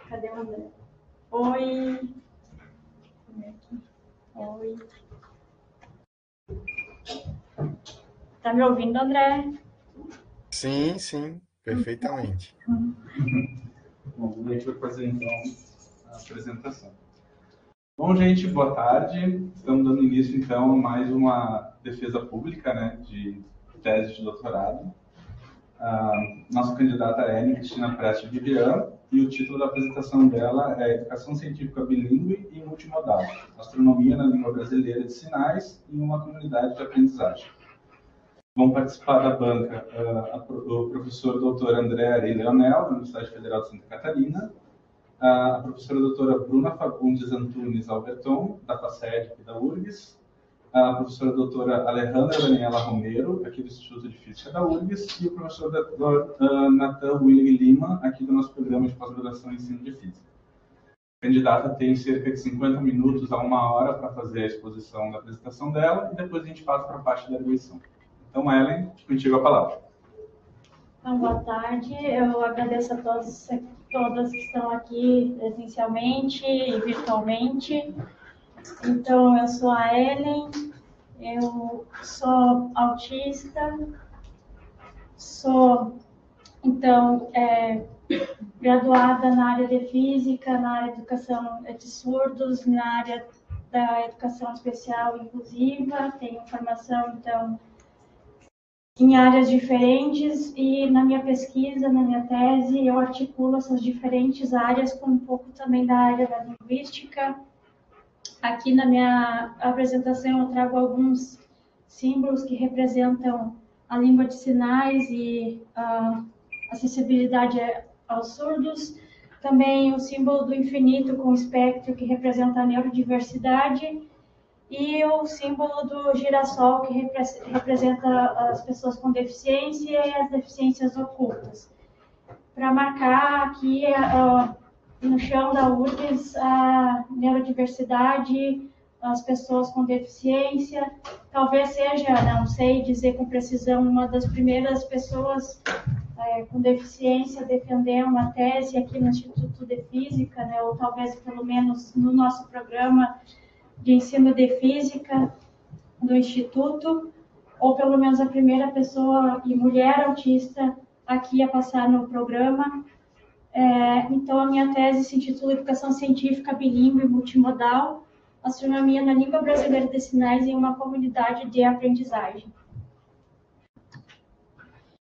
Cadê o André? Oi. Oi. Tá me ouvindo, André? Sim, sim, perfeitamente. Bom, a gente vai fazer então a apresentação. Bom, gente, boa tarde. Estamos dando início então a mais uma defesa pública, né, de tese de doutorado. Nossa candidata é Ellen Cristina Preste Vivian e o título da apresentação dela é Educação Científica Bilíngue e Multimodal, Astronomia na Língua Brasileira de Sinais em uma Comunidade de Aprendizagem. Vão participar da banca o professor Dr. André Ari Leonel, da Universidade Federal de Santa Catarina, a professora doutora Bruna Fagundes Antunes Alberton, da FACED e da URGS, a professora doutora Alejandra Daniela Romero, aqui do Instituto de Física da URGS, e o professor Dr. Nathan Willing Lima, aqui do nosso programa de pós-graduação em ensino de física. A candidata tem cerca de 50 minutos a 1 hora para fazer a exposição da apresentação dela, e depois a gente passa para a parte da eleição. Então, Ellen, contigo a palavra. Então, boa tarde. Eu agradeço a todos todas que estão aqui presencialmente e virtualmente. Então, eu sou a Ellen, eu sou autista, sou, então, graduada na área de física, na área de educação de surdos, na área da educação especial inclusiva, tenho formação, então, em áreas diferentes e na minha pesquisa, na minha tese, eu articulo essas diferentes áreas com um pouco também da área da linguística. Aqui na minha apresentação eu trago alguns símbolos que representam a língua de sinais e a acessibilidade aos surdos. Também o símbolo do infinito com o espectro que representa a neurodiversidade. E o símbolo do girassol, que representa as pessoas com deficiência e as deficiências ocultas. Para marcar aqui no chão da URGS a neurodiversidade, as pessoas com deficiência. Talvez seja, não sei dizer com precisão, uma das primeiras pessoas com deficiência a defender uma tese aqui no Instituto de Física, né? Ou talvez pelo menos no nosso programa de ensino de física do Instituto, ou pelo menos a primeira pessoa e mulher autista aqui a passar no programa. Então, a minha tese se intitula Educação Científica Bilíngue e Multimodal, Astronomia na Língua Brasileira de Sinais em uma Comunidade de Aprendizagem.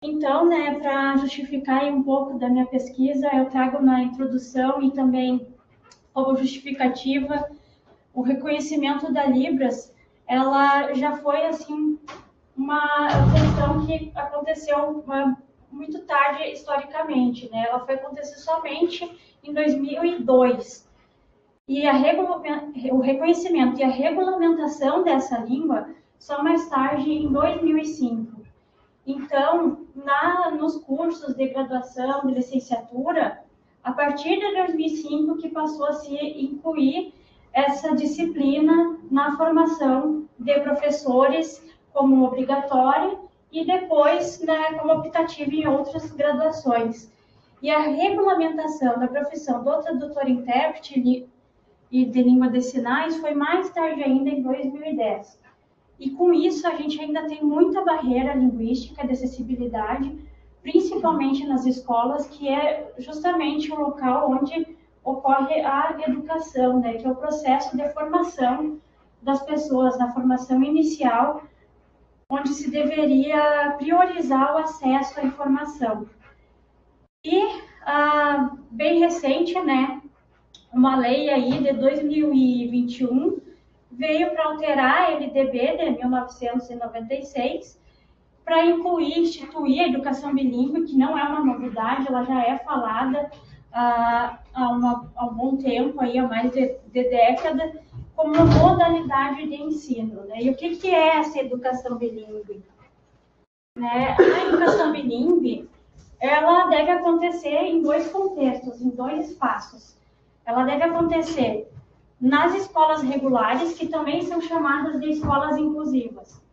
Então, né, para justificar um pouco da minha pesquisa, eu trago na introdução e também como justificativa o reconhecimento da Libras. Ela já foi assim uma questão que aconteceu muito tarde historicamente, né? Ela foi acontecer somente em 2002. E o reconhecimento e a regulamentação dessa língua só mais tarde, em 2005. Então, nos cursos de graduação, de licenciatura, a partir de 2005 que passou a se incluir essa disciplina na formação de professores como obrigatória e depois, né, como optativa em outras graduações. E a regulamentação da profissão do tradutor e intérprete e de língua de sinais foi mais tarde ainda, em 2010. E com isso a gente ainda tem muita barreira linguística de acessibilidade, principalmente nas escolas, que é justamente o local onde ocorre a educação, né, que é o processo de formação das pessoas, na formação inicial, onde se deveria priorizar o acesso à informação. E, bem recente, né, uma lei aí de 2021 veio para alterar a LDB de 1996 para instituir a educação bilíngue, que não é uma novidade, ela já é falada há um bom tempo, aí, há mais de década, como modalidade de ensino, né? E o que é essa educação bilíngue? Né? A educação bilíngue, ela deve acontecer em dois contextos, em dois espaços. Ela deve acontecer nas escolas regulares, que também são chamadas de escolas inclusivas.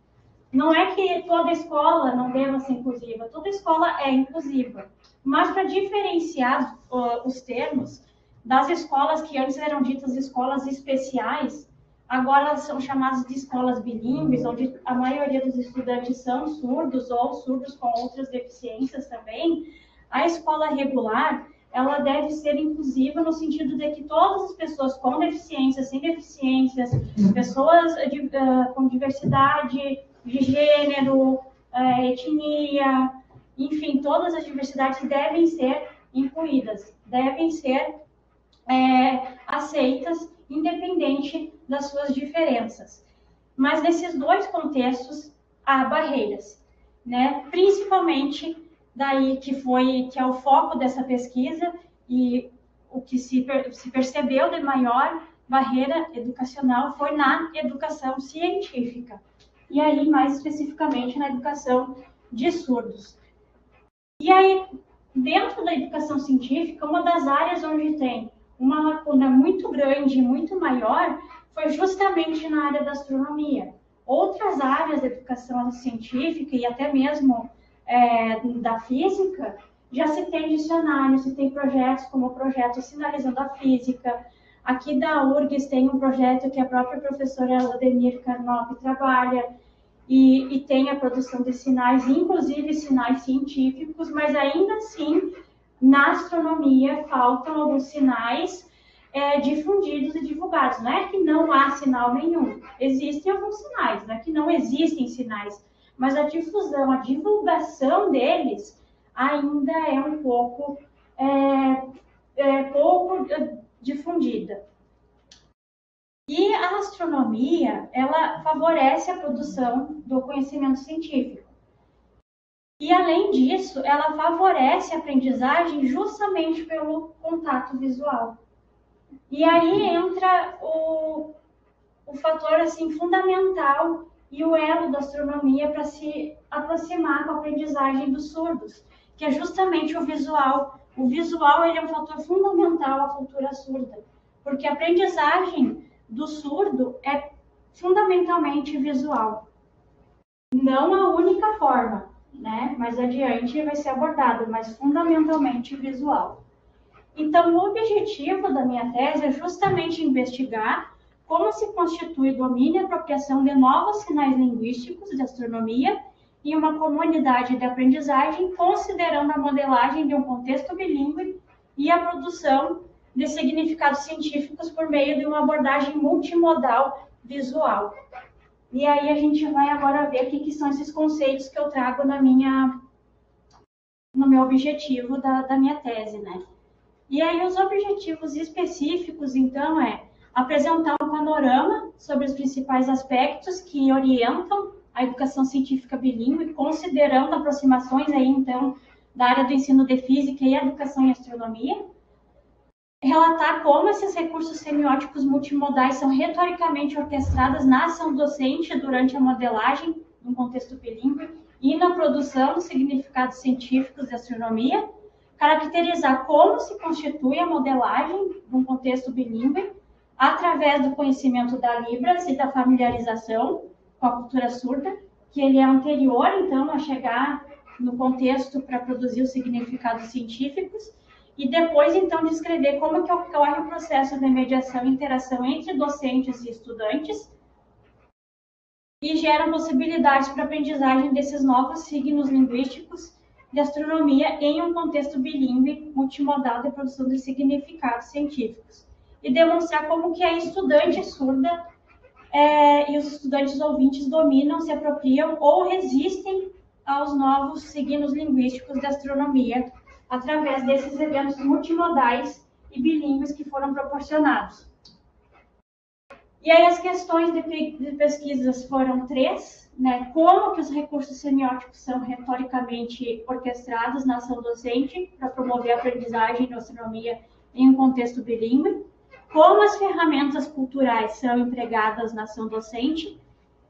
Não é que toda escola não deva ser inclusiva, toda escola é inclusiva. Mas para diferenciar os termos, das escolas que antes eram ditas escolas especiais, agora elas são chamadas de escolas bilíngues, onde a maioria dos estudantes são surdos ou surdos com outras deficiências também. A escola regular, ela deve ser inclusiva no sentido de que todas as pessoas com deficiências, sem deficiências, pessoas com diversidade de gênero, etnia, enfim, todas as diversidades devem ser incluídas, devem ser aceitas, independente das suas diferenças. Mas nesses dois contextos há barreiras, né? Principalmente daí que é o foco dessa pesquisa e o que se percebeu de maior barreira educacional foi na educação científica. E aí, mais especificamente, na educação de surdos. E aí, dentro da educação científica, uma das áreas onde tem uma lacuna muito grande, muito maior, foi justamente na área da astronomia. Outras áreas da educação científica e até mesmo da física, já se tem dicionário, se tem projetos como o projeto Sinalizando a Física. Aqui da URGS tem um projeto que a própria professora Ladenir Carnop trabalha, e tem a produção de sinais, inclusive sinais científicos, mas ainda assim, na astronomia, faltam alguns sinais difundidos e divulgados. Não é que não há sinal nenhum, existem alguns sinais, não é que não existem sinais, mas a difusão, a divulgação deles ainda é um pouco, pouco difundida. E a astronomia, ela favorece a produção do conhecimento científico. E, além disso, ela favorece a aprendizagem justamente pelo contato visual. E aí entra o fator assim, fundamental e o elo da astronomia para se aproximar com a aprendizagem dos surdos, que é justamente o visual. O visual ele é um fator fundamental à cultura surda, porque a aprendizagem do surdo é fundamentalmente visual. Não a única forma, né? Mais adiante vai ser abordado, mas fundamentalmente visual. Então, o objetivo da minha tese é justamente investigar como se constitui domínio e apropriação de novos sinais linguísticos de astronomia em uma comunidade de aprendizagem, considerando a modelagem de um contexto bilíngue e a produção de significados científicos por meio de uma abordagem multimodal visual. E aí a gente vai agora ver o que são esses conceitos que eu trago no meu objetivo da minha tese, né? E aí os objetivos específicos, então, apresentar um panorama sobre os principais aspectos que orientam a educação científica bilíngue, considerando aproximações aí, então, da área do ensino de física e educação em astronomia. Relatar como esses recursos semióticos multimodais são retoricamente orquestrados na ação docente durante a modelagem no contexto bilíngue e na produção dos significados científicos de astronomia. Caracterizar como se constitui a modelagem num contexto bilíngue através do conhecimento da Libras e da familiarização com a cultura surda, que ele é anterior, então, a chegar no contexto para produzir os significados científicos, e depois, então, descrever como que ocorre o processo de mediação e interação entre docentes e estudantes, e gera possibilidades para a aprendizagem desses novos signos linguísticos de astronomia em um contexto bilíngue, multimodal de produção de significados científicos. E demonstrar como que a estudante surda e os estudantes ouvintes dominam, se apropriam ou resistem aos novos signos linguísticos de astronomia através desses eventos multimodais e bilíngues que foram proporcionados. E aí as questões de pesquisas foram 3, né? Como que os recursos semióticos são retoricamente orquestrados na ação docente para promover a aprendizagem de astronomia em um contexto bilíngue, como as ferramentas culturais são empregadas na ação docente,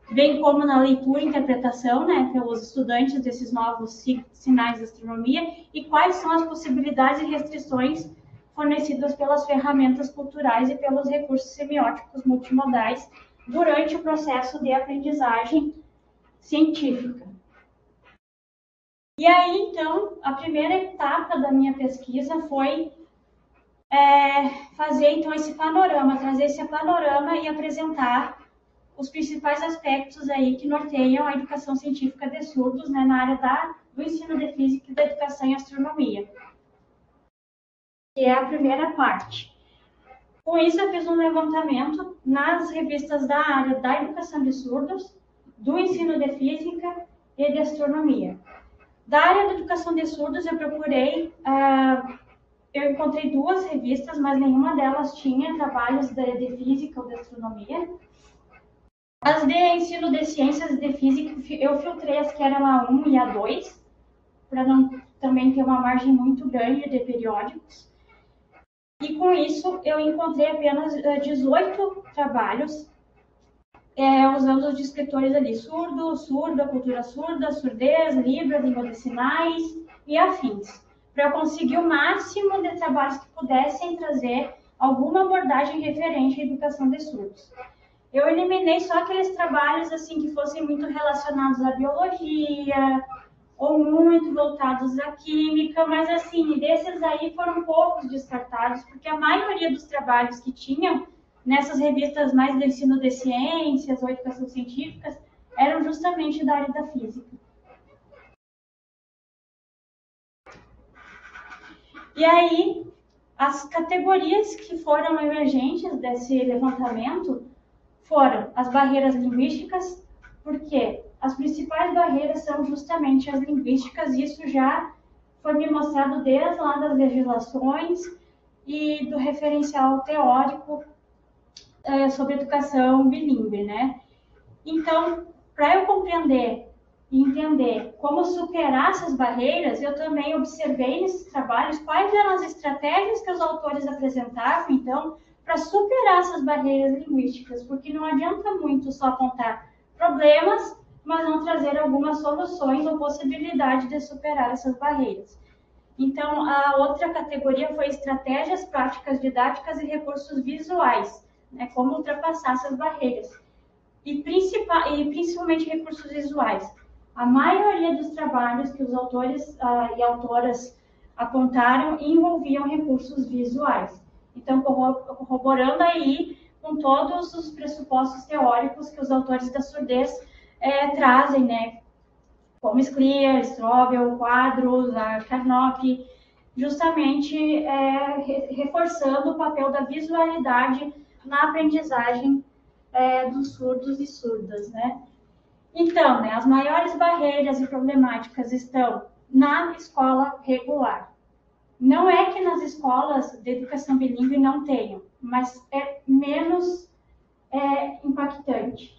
bem como na leitura e interpretação, né, pelos estudantes desses novos sinais de astronomia, e quais são as possibilidades e restrições fornecidas pelas ferramentas culturais e pelos recursos semióticos multimodais durante o processo de aprendizagem científica. E aí, então, a primeira etapa da minha pesquisa foi fazer então esse panorama, trazer esse panorama e apresentar os principais aspectos aí que norteiam a educação científica de surdos, né, na área do ensino de física e da educação em astronomia, que é a primeira parte. Com isso, eu fiz um levantamento nas revistas da área da educação de surdos, do ensino de física e de astronomia. Da área da educação de surdos, eu procurei, eu encontrei 2 revistas, mas nenhuma delas tinha trabalhos de física ou de astronomia. As de ensino de ciências e de física, eu filtrei as que eram a 1 e a 2, para não também ter uma margem muito grande de periódicos. E com isso, eu encontrei apenas 18 trabalhos, usando os descritores ali, surdo, surda, cultura surda, surdez, Libras, língua de sinais e afins, para eu conseguir o máximo de trabalhos que pudessem trazer alguma abordagem referente à educação de surdos. Eu eliminei só aqueles trabalhos assim que fossem muito relacionados à biologia, ou muito voltados à química, mas assim, desses aí foram poucos descartados, porque a maioria dos trabalhos que tinham nessas revistas mais do ensino de ciências ou educação científica eram justamente da área da física. E aí, as categorias que foram emergentes desse levantamento foram as barreiras linguísticas, porque as principais barreiras são justamente as linguísticas, e isso já foi me mostrado desde lá das legislações e do referencial teórico sobre educação bilíngue, né? Então, para eu compreender e entender como superar essas barreiras, eu também observei nesses trabalhos quais eram as estratégias que os autores apresentavam, então, para superar essas barreiras linguísticas, porque não adianta muito só apontar problemas, mas não trazer algumas soluções ou possibilidade de superar essas barreiras. Então, a outra categoria foi estratégias, práticas didáticas e recursos visuais, né, como ultrapassar essas barreiras. E principalmente recursos visuais. A maioria dos trabalhos que os autores e autoras apontaram envolviam recursos visuais. Então, corroborando aí com todos os pressupostos teóricos que os autores da surdez trazem, né? Como Scliar, Strobel, Quadros, Carnop, justamente reforçando o papel da visualidade na aprendizagem dos surdos e surdas, né? Então, né, as maiores barreiras e problemáticas estão na escola regular. Não é que nas escolas de educação bilíngue não tenham, mas é menos impactante.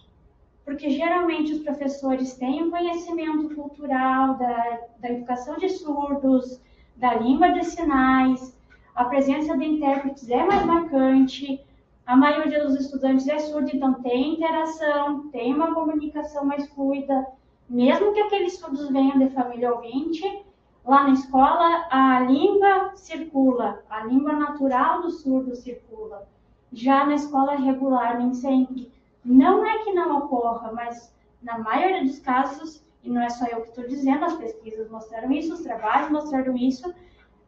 Porque geralmente os professores têm um conhecimento cultural da educação de surdos, da língua de sinais, a presença de intérpretes é mais marcante, a maioria dos estudantes é surda, então tem interação, tem uma comunicação mais fluida, mesmo que aqueles surdos venham de família ouvinte, lá na escola a língua circula, a língua natural do surdo circula. Já na escola regular, nem sempre. Não é que não ocorra, mas na maioria dos casos, e não é só eu que estou dizendo, as pesquisas mostraram isso, os trabalhos mostraram isso,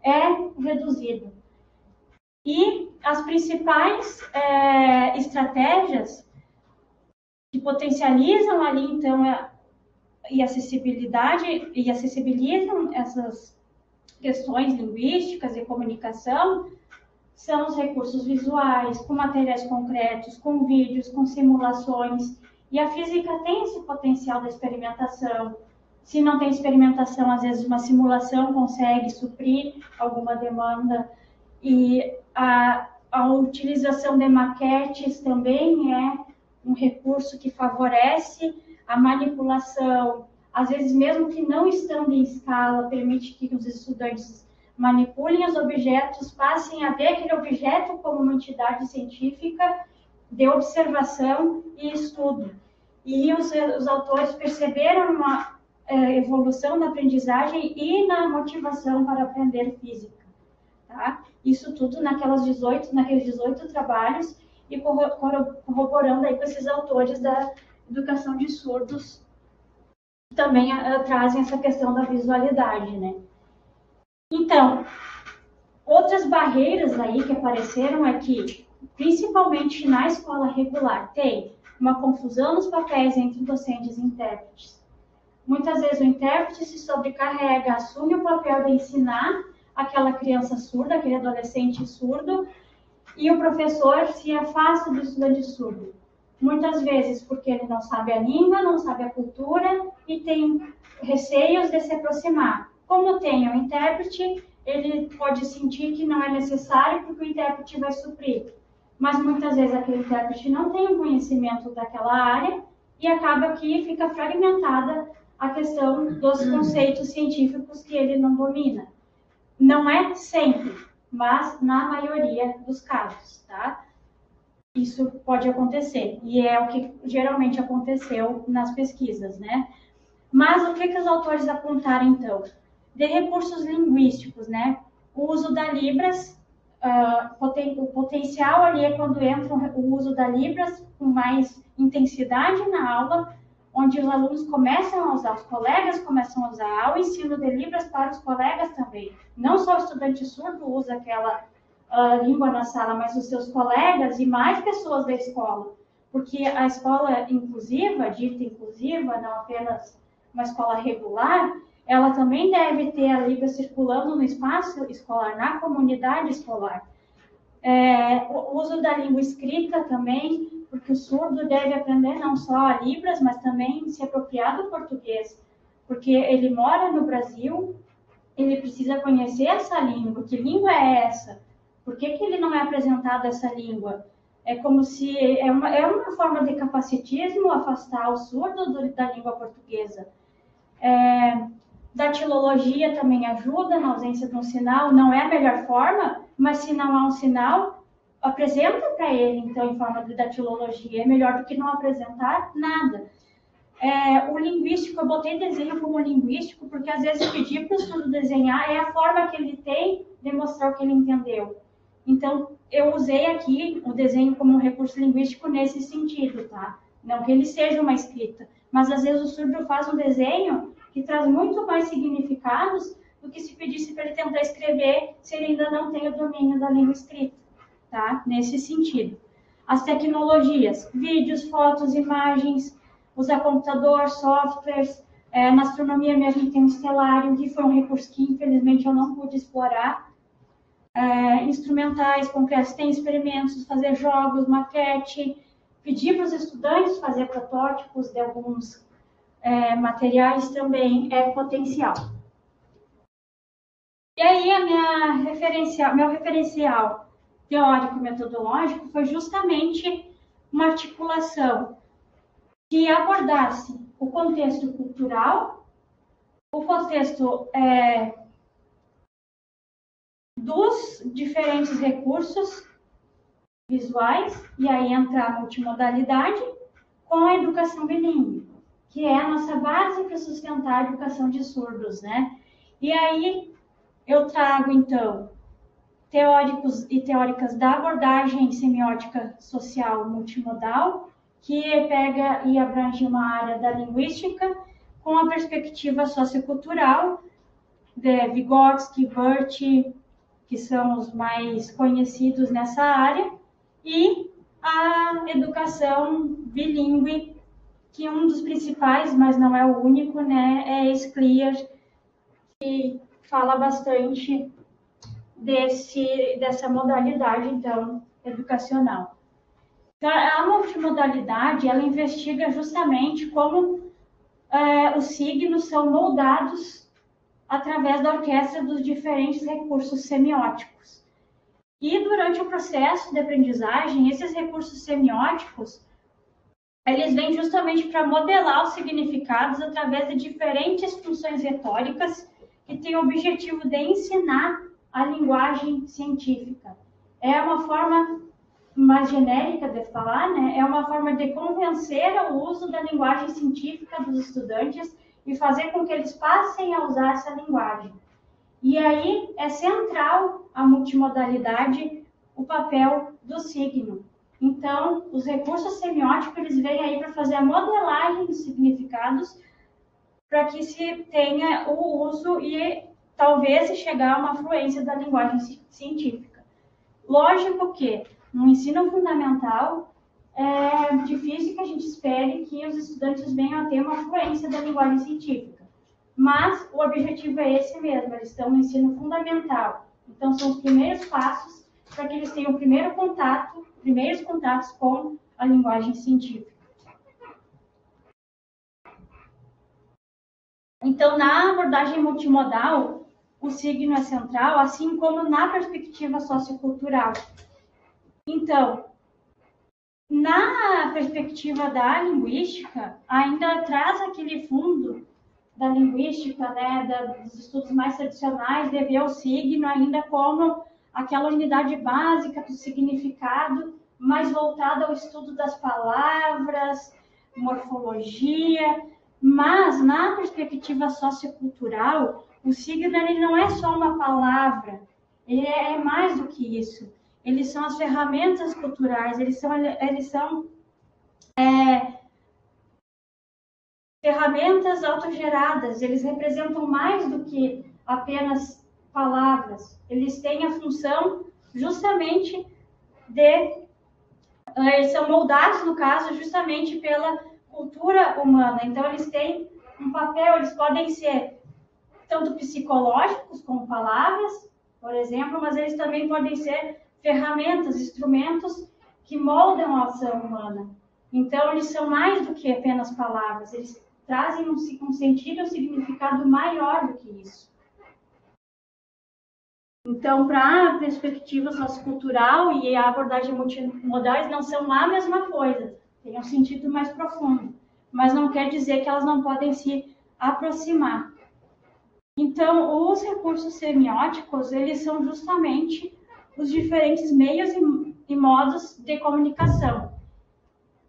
é reduzido. E as principais estratégias que potencializam ali, então, e acessibilizam essas questões linguísticas e comunicação são os recursos visuais, com materiais concretos, com vídeos, com simulações. E a física tem esse potencial da experimentação. Se não tem experimentação, às vezes uma simulação consegue suprir alguma demanda. E a utilização de maquetes também é um recurso que favorece a manipulação. Às vezes, mesmo que não estando em escala, permite que os estudantes manipulem os objetos, passem a ver aquele objeto como uma entidade científica de observação e estudo. E os autores perceberam uma evolução na aprendizagem e na motivação para aprender física. Tá? Isso tudo naqueles 18 trabalhos e corroborando aí com esses autores da educação de surdos, que também trazem essa questão da visualidade, né? Então, Outras barreiras aí que apareceram é que, principalmente na escola regular, tem uma confusão nos papéis entre docentes e intérpretes. Muitas vezes o intérprete se sobrecarrega, assume o papel de ensinar aquela criança surda, aquele adolescente surdo, e o professor se afasta do estudante surdo. Muitas vezes porque ele não sabe a língua, não sabe a cultura e tem receios de se aproximar. Como tem o intérprete, ele pode sentir que não é necessário porque o intérprete vai suprir. Mas muitas vezes aquele intérprete não tem o conhecimento daquela área e acaba que fica fragmentada a questão dos conceitos científicos que ele não domina. Não é sempre, mas na maioria dos casos, tá? Isso pode acontecer, e é o que geralmente aconteceu nas pesquisas, né? Mas o que os autores apontaram, então? De recursos linguísticos, né? O uso da Libras, o potencial ali é quando entra o uso da Libras com mais intensidade na aula, onde os alunos começam a usar, os colegas começam a usar, o ensino de Libras para os colegas também. Não só o estudante surdo usa aquela língua na sala, mas os seus colegas e mais pessoas da escola. Porque a escola inclusiva, dita inclusiva, não apenas uma escola regular, ela também deve ter a Libras circulando no espaço escolar, na comunidade escolar. O uso da língua escrita também, porque o surdo deve aprender não só a Libras, mas também se apropriar do português, porque ele mora no Brasil, ele precisa conhecer essa língua. Que língua é essa? Por que ele não é apresentado essa língua? É como se é uma forma de capacitismo afastar o surdo da língua portuguesa. Datilologia também ajuda na ausência de um sinal, não é a melhor forma, mas se não há um sinal, apresenta para ele, então, em forma de datilologia. É melhor do que não apresentar nada. O linguístico, eu botei desenho como linguístico, porque às vezes pedir para o surdo desenhar é a forma que ele tem de mostrar o que ele entendeu. Então, eu usei aqui o desenho como um recurso linguístico nesse sentido, tá? Não que ele seja uma escrita, mas às vezes o surdo faz um desenho que traz muito mais significados do que se pedisse para ele tentar escrever se ele ainda não tem o domínio da língua escrita, tá? Nesse sentido. As tecnologias, vídeos, fotos, imagens, usar computador, softwares, na astronomia mesmo tem um Stellarium, que foi um recurso que infelizmente eu não pude explorar. Instrumentais concretos, tem experimentos, fazer jogos, maquete, pedir para os estudantes fazer protótipos de alguns materiais também é potencial. E aí meu referencial teórico-metodológico foi justamente uma articulação que abordasse o contexto cultural, o contexto dos diferentes recursos visuais, e aí entra a multimodalidade, com a educação bilíngue, que é a nossa base para sustentar a educação de surdos, né? E aí eu trago, então, teóricos e teóricas da abordagem semiótica social multimodal, que pega e abrange uma área da linguística com a perspectiva sociocultural, de Vygotsky, Burt, que são os mais conhecidos nessa área, e a educação bilíngue, que um dos principais, mas não é o único, né, é Scliar, que fala bastante dessa modalidade, então, educacional. Então, a multimodalidade, ela investiga justamente como os signos são moldados através da orquestra dos diferentes recursos semióticos. E durante o processo de aprendizagem, esses recursos semióticos, eles vêm justamente para modelar os significados através de diferentes funções retóricas que têm o objetivo de ensinar a linguagem científica. É uma forma mais genérica de falar, né? É uma forma de convencer ao uso da linguagem científica dos estudantes e fazer com que eles passem a usar essa linguagem. E aí é central a multimodalidade, o papel do signo. Então, os recursos semióticos, eles vêm aí para fazer a modelagem dos significados, para que se tenha o uso e talvez se chegar a uma fluência da linguagem científica. Lógico que no ensino fundamental é difícil que a gente espere que os estudantes venham a ter uma fluência da linguagem científica, mas o objetivo é esse mesmo, eles estão no ensino fundamental, então são os primeiros passos para que eles tenham primeiros contatos com a linguagem científica. Então, na abordagem multimodal, o signo é central, assim como na perspectiva sociocultural. Então, na perspectiva da linguística, ainda traz aquele fundo da linguística, né, dos estudos mais tradicionais, de ver o signo ainda como aquela unidade básica do significado, mais voltada ao estudo das palavras, morfologia. Mas, na perspectiva sociocultural, o signo ele não é só uma palavra, ele é mais do que isso. Eles são as ferramentas culturais, eles são ferramentas autogeradas, eles representam mais do que apenas palavras. Eles têm a função justamente eles são moldados, no caso, justamente pela cultura humana. Então, eles têm um papel, eles podem ser tanto psicológicos como palavras, por exemplo, mas eles também podem ser ferramentas, instrumentos que moldam a ação humana. Então, eles são mais do que apenas palavras, eles trazem um sentido, um significado maior do que isso. Então, para a perspectiva sociocultural e a abordagem multimodal não são a mesma coisa, tem um sentido mais profundo, mas não quer dizer que elas não podem se aproximar. Então, os recursos semióticos, eles são justamente os diferentes meios e modos de comunicação.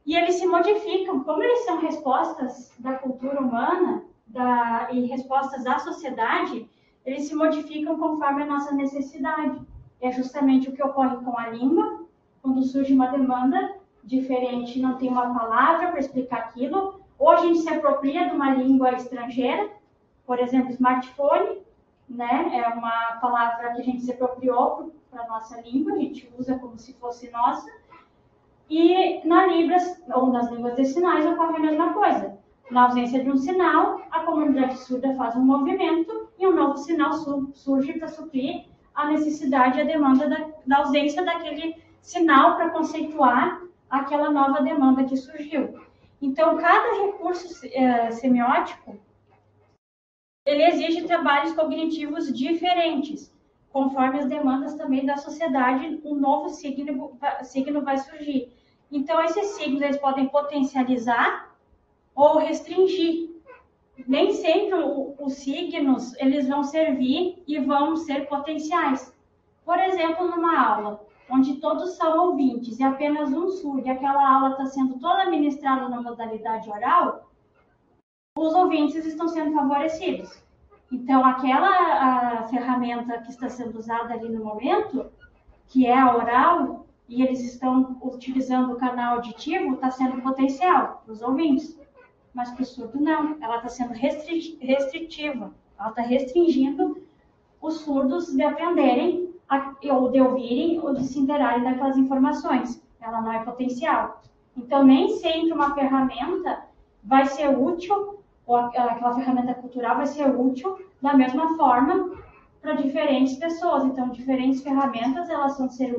E eles se modificam, como eles são respostas da cultura humana e respostas da sociedade, eles se modificam conforme a nossa necessidade. É justamente o que ocorre com a língua, quando surge uma demanda diferente, não tem uma palavra para explicar aquilo, ou a gente se apropria de uma língua estrangeira, por exemplo, smartphone, né? É uma palavra que a gente se apropriou para a nossa língua, a gente usa como se fosse nossa, e na Libras, ou nas línguas de sinais, ocorre a mesma coisa. Na ausência de um sinal, a comunidade surda faz um movimento e um novo sinal surge para suprir a necessidade e a demanda da ausência daquele sinal para conceituar aquela nova demanda que surgiu. Então, cada recurso semiótico, ele exige trabalhos cognitivos diferentes. Conforme as demandas também da sociedade, um novo signo vai surgir. Então, esses signos eles podem potencializar ou restringir. Nem sempre os signos eles vão servir e vão ser potenciais. Por exemplo, numa aula, onde todos são ouvintes e apenas um surdo, e aquela aula está sendo toda ministrada na modalidade oral, os ouvintes estão sendo favorecidos. Então, a ferramenta que está sendo usada ali no momento, que é a oral, e eles estão utilizando o canal auditivo, está sendo potencial para os ouvintes. Mas para o surdo, não. Ela está sendo restritiva. Ela está restringindo os surdos de aprenderem, ou de ouvirem, ou de se interarem daquelas informações. Ela não é potencial. Então, nem sempre uma ferramenta vai ser útil, ou aquela ferramenta cultural vai ser útil da mesma forma para diferentes pessoas. Então, diferentes ferramentas, elas vão ser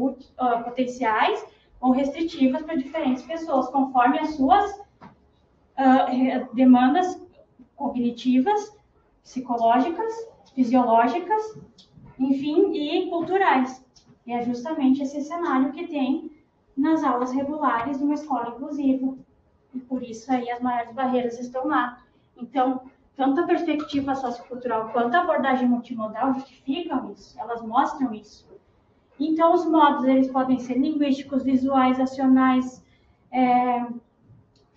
potenciais ou restritivas para diferentes pessoas, conforme as suas demandas cognitivas, psicológicas, fisiológicas, enfim, e culturais. E é justamente esse cenário que tem nas aulas regulares de uma escola inclusiva. E por isso aí as maiores barreiras estão lá. Então, tanto a perspectiva sociocultural quanto a abordagem multimodal justificam isso, elas mostram isso. Então, os modos, eles podem ser linguísticos, visuais, acionais,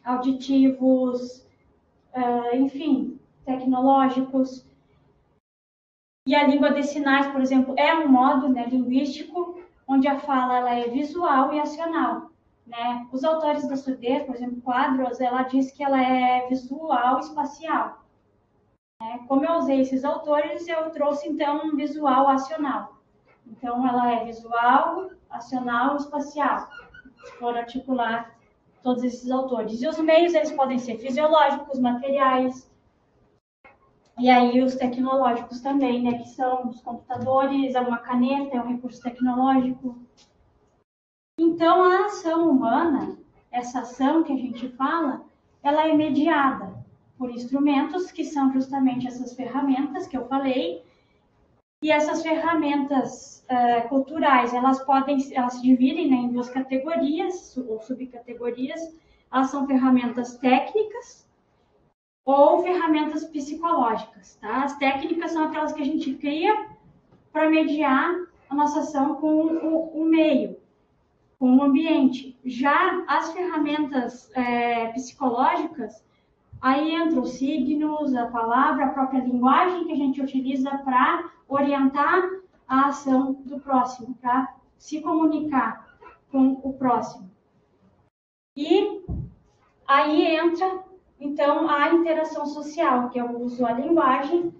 auditivos, enfim, tecnológicos. E a língua de sinais, por exemplo, é um modo, né, linguístico, onde a fala ela é visual e acional. Né? Os autores da surdez, por exemplo, Quadros, ela diz que ela é visual e espacial. Como eu usei esses autores, eu trouxe, então, um visual acional. Então, ela é visual, acional e espacial, por articular todos esses autores. E os meios, eles podem ser fisiológicos, materiais, e aí os tecnológicos também, né, que são os computadores, uma caneta é um recurso tecnológico. Então, a ação humana, essa ação que a gente fala, ela é mediada por instrumentos que são justamente essas ferramentas que eu falei. E essas ferramentas culturais, elas se dividem, né, em duas categorias ou subcategorias. Elas são ferramentas técnicas ou ferramentas psicológicas, tá? As técnicas são aquelas que a gente cria para mediar a nossa ação com o meio, com o ambiente. Já as ferramentas psicológicas, aí entram os signos, a palavra, a própria linguagem que a gente utiliza para orientar a ação do próximo, para se comunicar com o próximo. E aí entra, então, a interação social, que eu uso a linguagem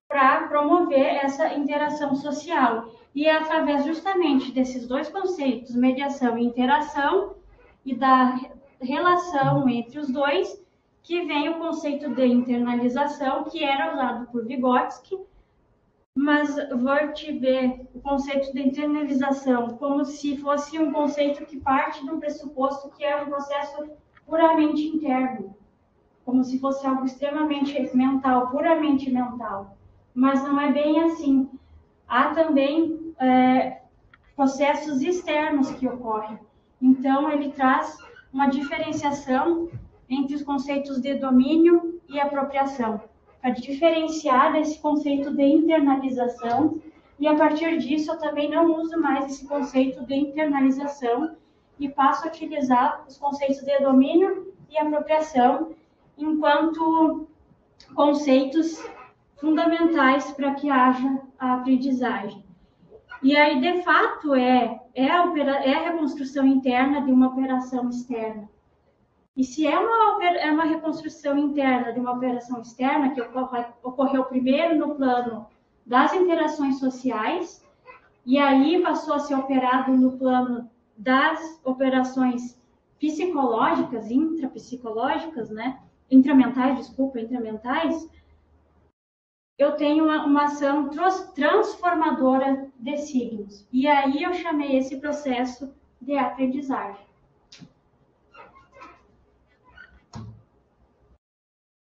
para promover essa interação social. E é através justamente desses dois conceitos, mediação e interação, e da relação entre os dois, que vem o conceito de internalização, que era usado por Vygotsky, mas Wert vê o conceito de internalização como se fosse um conceito que parte de um pressuposto que é um processo puramente interno, como se fosse algo extremamente mental, puramente mental. Mas não é bem assim. Há também processos externos que ocorrem. Então, ele traz uma diferenciação entre os conceitos de domínio e apropriação, para diferenciar desse conceito de internalização, e a partir disso eu também não uso mais esse conceito de internalização e passo a utilizar os conceitos de domínio e apropriação enquanto conceitos fundamentais para que haja a aprendizagem. E aí, de fato, é a reconstrução interna de uma operação externa. E se é uma reconstrução interna de uma operação externa, que ocorreu primeiro no plano das interações sociais, e aí passou a ser operado no plano das operações psicológicas, intrapsicológicas, né? Intramentais, eu tenho uma ação transformadora de signos. E aí eu chamei esse processo de aprendizagem.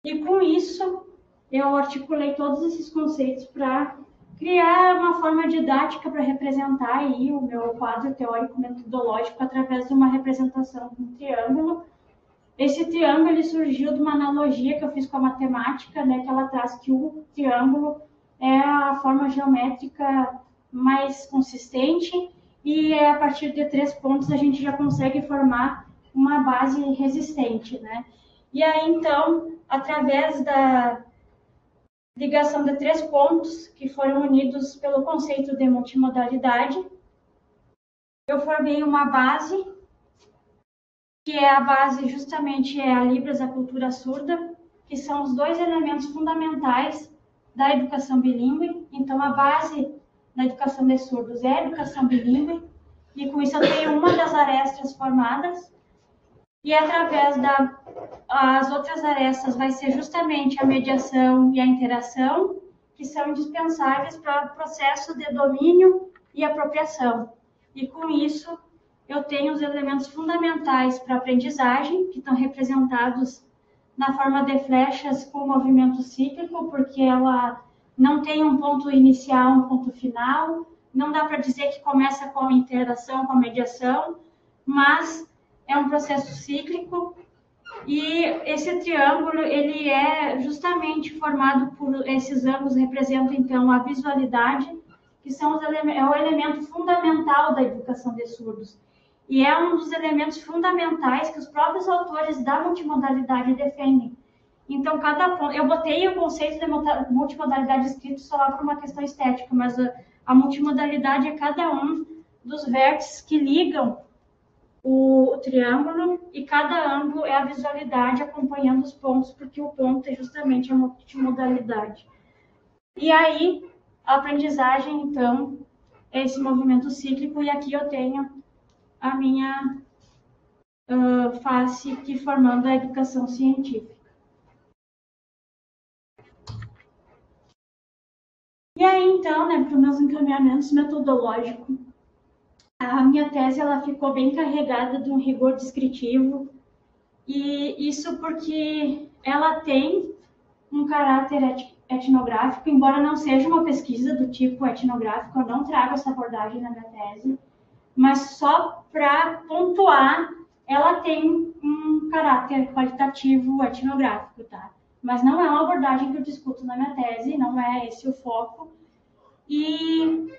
E com isso, eu articulei todos esses conceitos para criar uma forma didática para representar aí o meu quadro teórico-metodológico através de uma representação com um triângulo. Esse triângulo ele surgiu de uma analogia que eu fiz com a matemática, né, que ela traz que o triângulo é a forma geométrica mais consistente e a partir de 3 pontos a gente já consegue formar uma base resistente, né? E aí, então, através da ligação de 3 pontos que foram unidos pelo conceito de multimodalidade, eu formei uma base, que é a base justamente a Libras, a cultura surda, que são os 2 elementos fundamentais da educação bilíngue. Então, a base da educação de surdos é a educação bilíngue, e com isso eu tenho uma das arestas formadas, e através das outras arestas vai ser justamente a mediação e a interação, que são indispensáveis para o processo de domínio e apropriação. E com isso, eu tenho os elementos fundamentais para a aprendizagem, que estão representados na forma de flechas com movimento cíclico, porque ela não tem um ponto inicial, um ponto final, não dá para dizer que começa com a interação, com a mediação, mas é um processo cíclico, e esse triângulo ele é justamente formado por esses ângulos, representam então a visualidade, que é o elemento fundamental da educação de surdos. E é um dos elementos fundamentais que os próprios autores da multimodalidade defendem. Então, cada ponto... Eu botei o conceito de multimodalidade escrito só lá por uma questão estética, mas a multimodalidade é cada um dos vértices que ligam o triângulo, e cada ângulo é a visualidade acompanhando os pontos, porque o ponto é justamente a multimodalidade. E aí, a aprendizagem, então, é esse movimento cíclico, e aqui eu tenho a minha face que formando a educação científica. E aí, então, né, para os meus encaminhamentos metodológicos, a minha tese ela ficou bem carregada de um rigor descritivo, e isso porque ela tem um caráter etnográfico, embora não seja uma pesquisa do tipo etnográfico, eu não trago essa abordagem na minha tese, mas só para pontuar, ela tem um caráter qualitativo etnográfico, tá? Mas não é uma abordagem que eu discuto na minha tese, não é esse o foco. E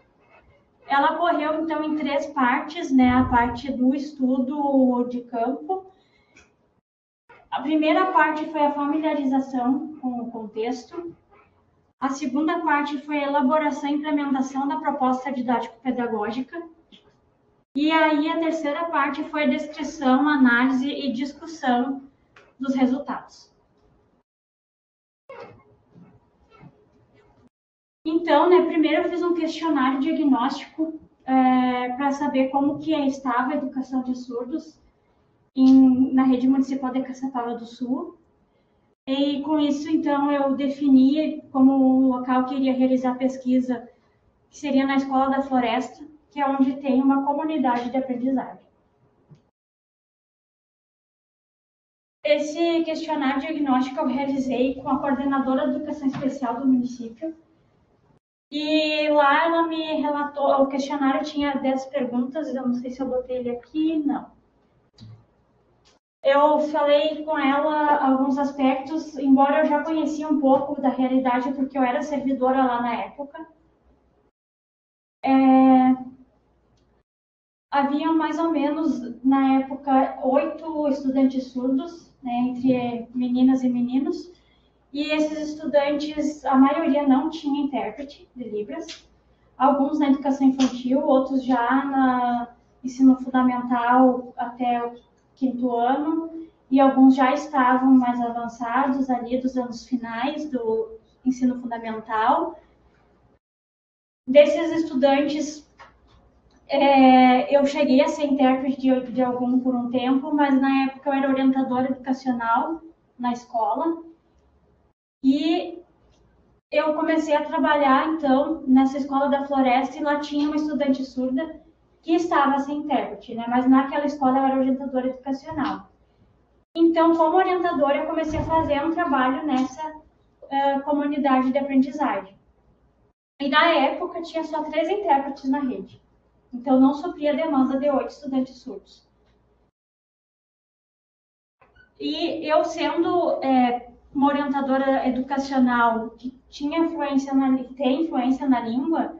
ela correu, então, em 3 partes, né? A parte do estudo de campo. A primeira parte foi a familiarização com o contexto. A segunda parte foi a elaboração e implementação da proposta didático-pedagógica. E aí a terceira parte foi a descrição, análise e discussão dos resultados. Então, né, primeiro eu fiz um questionário diagnóstico para saber como que estava a educação de surdos na rede municipal de Caçapava do Sul. E com isso, então, eu defini como um local que iria realizar a pesquisa, que seria na Escola da Floresta, que é onde tem uma comunidade de aprendizagem. Esse questionário diagnóstico eu realizei com a coordenadora de educação especial do município. E lá ela me relatou, o questionário tinha 10 perguntas, eu não sei se eu botei ele aqui, não. Eu falei com ela alguns aspectos, embora eu já conhecia um pouco da realidade, porque eu era servidora lá na época. Havia mais ou menos, na época, 8 estudantes surdos, né, entre meninas e meninos. E esses estudantes, a maioria não tinha intérprete de Libras. Alguns na educação infantil, outros já no ensino fundamental até o 5º ano. E alguns já estavam mais avançados ali dos anos finais do ensino fundamental. Desses estudantes, eu cheguei a ser intérprete de algum por um tempo, mas na época eu era orientadora educacional na escola. E eu comecei a trabalhar, então, nessa Escola da Floresta, e lá tinha uma estudante surda que estava sem intérprete, né? Mas naquela escola eu era orientadora educacional. Então, como orientadora, eu comecei a fazer um trabalho nessa comunidade de aprendizagem. E na época tinha só 3 intérpretes na rede. Então, não supria a demanda de 8 estudantes surdos. E eu sendo uma orientadora educacional que tem influência na língua,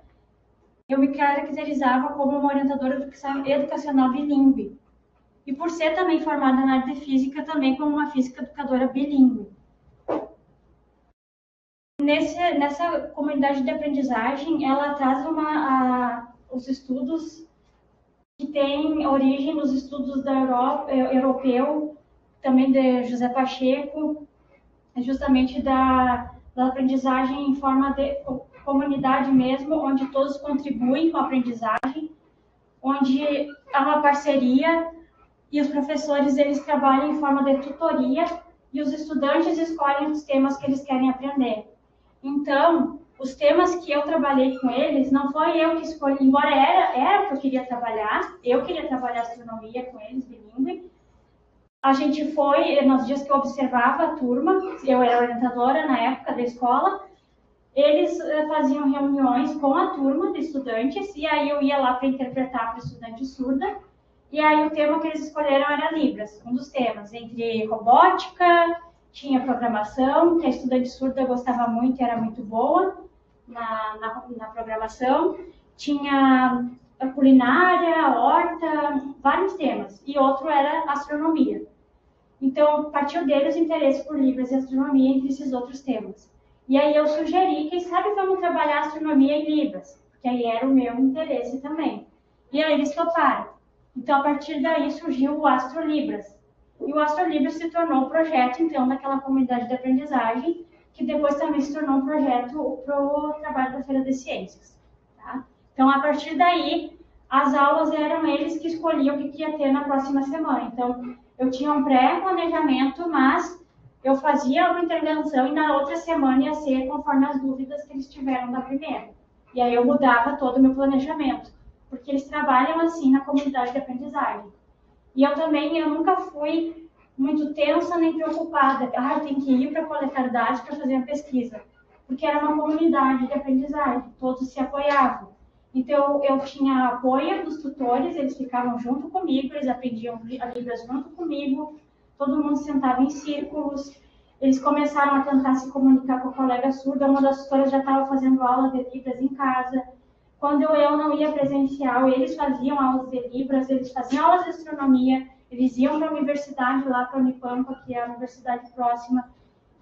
eu me caracterizava como uma orientadora educacional bilíngue. E por ser também formada na área de física, também como uma física educadora bilíngue. Nessa comunidade de aprendizagem, ela traz os estudos que têm origem nos estudos da europeu, também de José Pacheco, justamente da aprendizagem em forma de comunidade mesmo, onde todos contribuem com a aprendizagem, onde há uma parceria e os professores eles trabalham em forma de tutoria e os estudantes escolhem os temas que eles querem aprender. Então, os temas que eu trabalhei com eles, não foi eu que escolhi, embora era o que eu queria trabalhar astronomia com eles, bilíngue. A gente foi, nos dias que eu observava a turma, eu era orientadora na época da escola, eles faziam reuniões com a turma de estudantes, e aí eu ia lá para interpretar para estudante surda, e aí o tema que eles escolheram era Libras, um dos temas, entre robótica, tinha programação, que a estudante surda gostava muito e era muito boa na programação, tinha a culinária, a horta, vários temas, e outro era astronomia. Então, partiu deles o interesse por Libras e astronomia entre esses outros temas. E aí eu sugeri, quem sabe vamos trabalhar astronomia em Libras, porque aí era o meu interesse também. E aí eles toparam. Então, a partir daí, surgiu o AstroLibras. E o AstroLibras se tornou o projeto, então, daquela comunidade de aprendizagem, que depois também se tornou um projeto para o trabalho da Feira de Ciências. Tá? Então, a partir daí, as aulas eram eles que escolhiam o que ia ter na próxima semana. Então, eu tinha um pré-planejamento, mas eu fazia uma intervenção e na outra semana ia ser conforme as dúvidas que eles tiveram da primeira. E aí eu mudava todo o meu planejamento, porque eles trabalham assim na comunidade de aprendizagem. E eu nunca fui muito tensa nem preocupada. Eu tenho que ir para coletar dados para fazer a pesquisa. Porque era uma comunidade de aprendizagem, todos se apoiavam. Então, eu tinha apoio dos tutores, eles ficavam junto comigo, eles aprendiam a Libras junto comigo, todo mundo sentava em círculos, eles começaram a tentar se comunicar com a colega surda, uma das tutoras já estava fazendo aula de Libras em casa. Quando eu não ia presencial, eles faziam aulas de Libras, eles faziam aulas de astronomia, eles iam para a universidade lá para a Unipampa, que é a universidade próxima,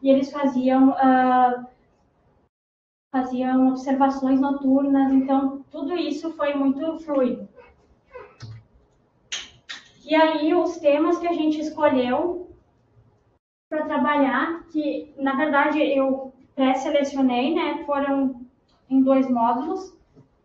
e eles faziam observações noturnas, então tudo isso foi muito fluido. E aí os temas que a gente escolheu para trabalhar, que na verdade eu pré-selecionei, né, foram em 2 módulos.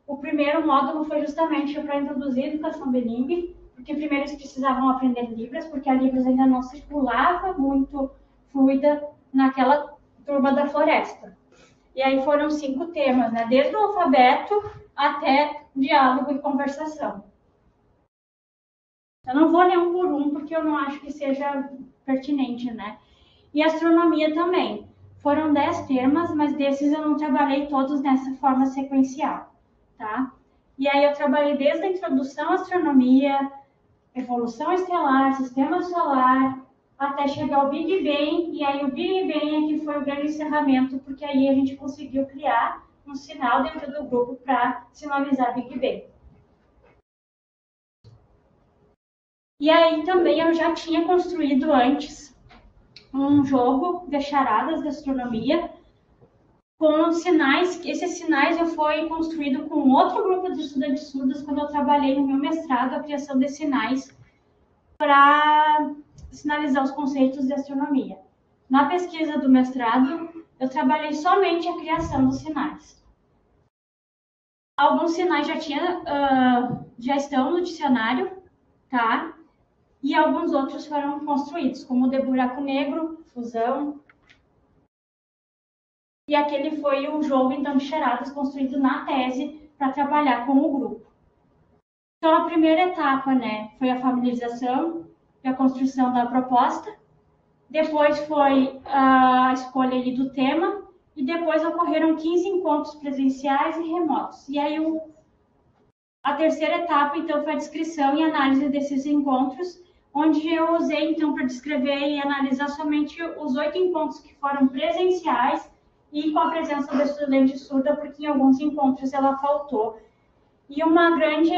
O primeiro módulo foi justamente para introduzir a educação bilíngue, porque primeiro eles precisavam aprender Libras, porque a Libras ainda não circulava muito fluida naquela turma da floresta. E aí foram 5 temas, né? Desde o alfabeto até diálogo e conversação. Eu não vou ler um por um, porque eu não acho que seja pertinente, né? E astronomia também. Foram 10 temas, mas desses eu não trabalhei todos nessa forma sequencial, tá? E aí eu trabalhei desde a introdução à astronomia, evolução estelar, sistema solar, até chegar ao Big Bang, e aí o Big Bang é que foi o grande encerramento, porque aí a gente conseguiu criar um sinal dentro do grupo para sinalizar Big Bang. E aí também eu já tinha construído antes um jogo de charadas de astronomia, com sinais, esses sinais eu fui construído com outro grupo de estudantes surdos quando eu trabalhei no meu mestrado, a criação de sinais para sinalizar os conceitos de astronomia. Na pesquisa do mestrado, eu trabalhei somente a criação dos sinais. Alguns sinais já estão no dicionário, tá? E alguns outros foram construídos, como o de buraco negro, fusão. E aquele foi um jogo, então, de charadas construído na tese para trabalhar com o grupo. Então, a primeira etapa, né, foi a familiarização e a construção da proposta. Depois foi a escolha ali do tema. E depois ocorreram 15 encontros presenciais e remotos. E aí, a terceira etapa, então, foi a descrição e análise desses encontros, onde eu usei, então, para descrever e analisar somente os 8 encontros que foram presenciais e com a presença da estudante surda, porque em alguns encontros ela faltou. E uma grande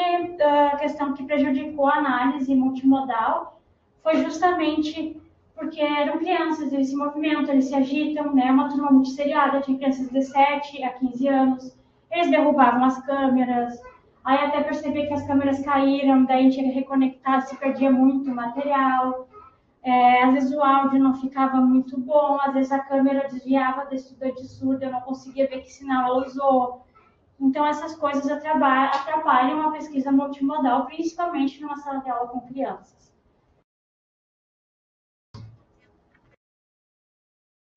questão que prejudicou a análise multimodal foi justamente porque eram crianças, eles se movimentam, eles se agitam, né? Uma turma muito seriada, tinha crianças de 7 a 15 anos, eles derrubavam as câmeras, aí até perceber que as câmeras caíram, daí a gente ia reconectar, se perdia muito material. Às vezes o áudio não ficava muito bom, às vezes a câmera desviava da estudante surda, eu não conseguia ver que sinal ela usou. Então, essas coisas atrapalham a pesquisa multimodal, principalmente numa sala de aula com crianças.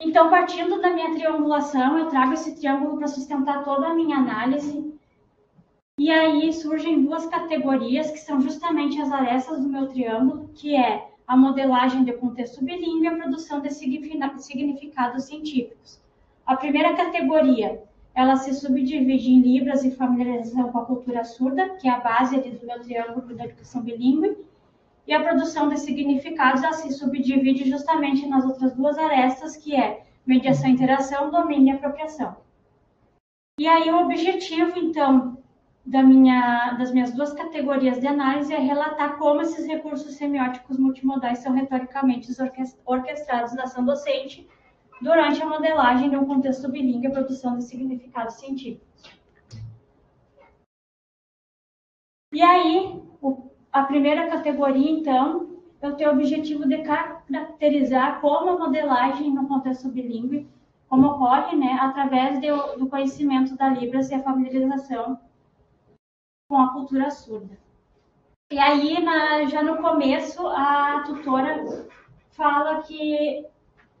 Então, partindo da minha triangulação, eu trago esse triângulo para sustentar toda a minha análise. E aí surgem 2 categorias, que são justamente as arestas do meu triângulo, que é a modelagem de contexto bilíngue e a produção de significados científicos. A primeira categoria, ela se subdivide em Libras e familiarização com a cultura surda, que é a base do meu triângulo da educação bilíngue, e a produção de significados, ela se subdivide justamente nas outras 2 arestas, que é mediação, interação, domínio e apropriação. E aí o objetivo, então, das minhas 2 categorias de análise é relatar como esses recursos semióticos multimodais são retoricamente orquestrados na ação docente durante a modelagem de um contexto bilíngue e a produção de significados científicos. E aí, a primeira categoria, então, eu tenho o objetivo de caracterizar como a modelagem no contexto bilíngue, como ocorre, né, através do conhecimento da Libras e a familiarização com a cultura surda. E aí, já no começo, a tutora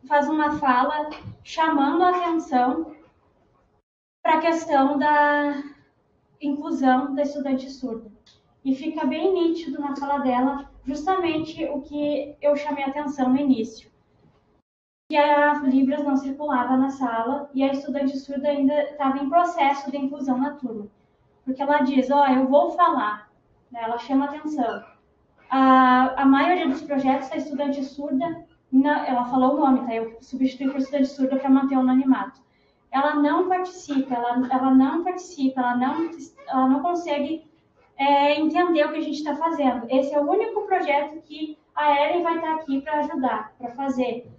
faz uma fala chamando a atenção para a questão da inclusão da estudante surda. E fica bem nítido na fala dela justamente o que eu chamei a atenção no início. Que a Libras não circulava na sala e a estudante surda ainda estava em processo de inclusão na turma. Porque ela diz, eu vou falar, né? Ela chama atenção. A maioria dos projetos da estudante surda, ela falou o nome, tá? Eu substituí por estudante surda para manter o anonimato. Ela não participa, ela não consegue entender o que a gente está fazendo. Esse é o único projeto que a Ellen vai estar aqui para ajudar, para fazer.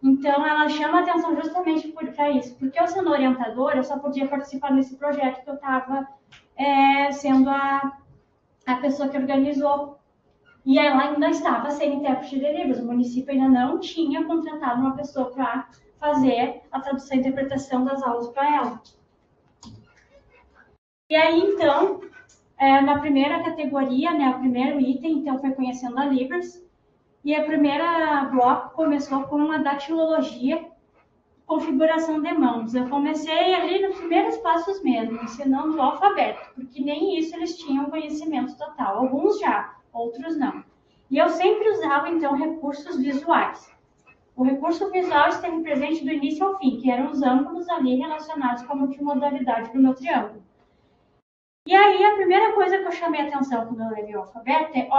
Então, ela chama atenção justamente para isso. Porque eu, sendo orientadora, eu só podia participar nesse projeto que eu estava sendo a pessoa que organizou. E ela ainda estava sem intérprete de Libras. O município ainda não tinha contratado uma pessoa para fazer a tradução e interpretação das aulas para ela. E aí, então, na primeira categoria, né, o primeiro item, então, foi conhecendo a Libras. E a primeira bloco começou com a datilologia, configuração de mãos. Eu comecei ali nos primeiros passos mesmo, ensinando o alfabeto, porque nem isso eles tinham conhecimento total. Alguns já, outros não. E eu sempre usava, então, recursos visuais. O recurso visual esteve presente do início ao fim, que eram os ângulos ali relacionados com a multimodalidade do meu triângulo. E aí, a primeira coisa que eu chamei a atenção quando eu levei o alfabeto é,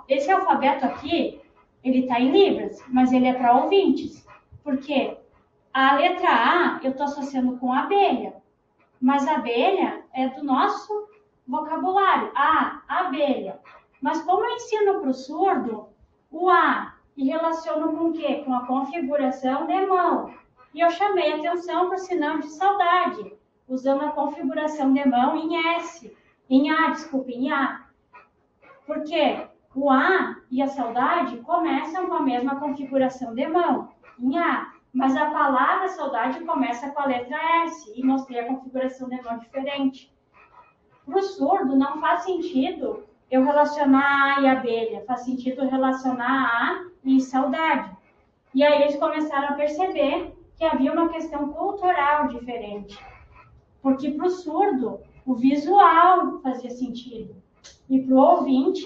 esse alfabeto aqui, ele está em Libras, mas ele é para ouvintes. Por quê? A letra A eu estou associando com abelha, mas a abelha é do nosso vocabulário. Abelha. Mas como eu ensino para o surdo, o A, e relaciono com o quê? Com a configuração de mão. E eu chamei a atenção para o sinal de saudade, usando a configuração de mão em em A. Por quê? O A e a saudade começam com a mesma configuração de mão, em A. Mas a palavra saudade começa com a letra S e mostrei a configuração de mão diferente. Para o surdo, não faz sentido eu relacionar A e abelha. Faz sentido relacionar A e saudade. E aí eles começaram a perceber que havia uma questão cultural diferente. Porque para o surdo, o visual fazia sentido. E para o ouvinte,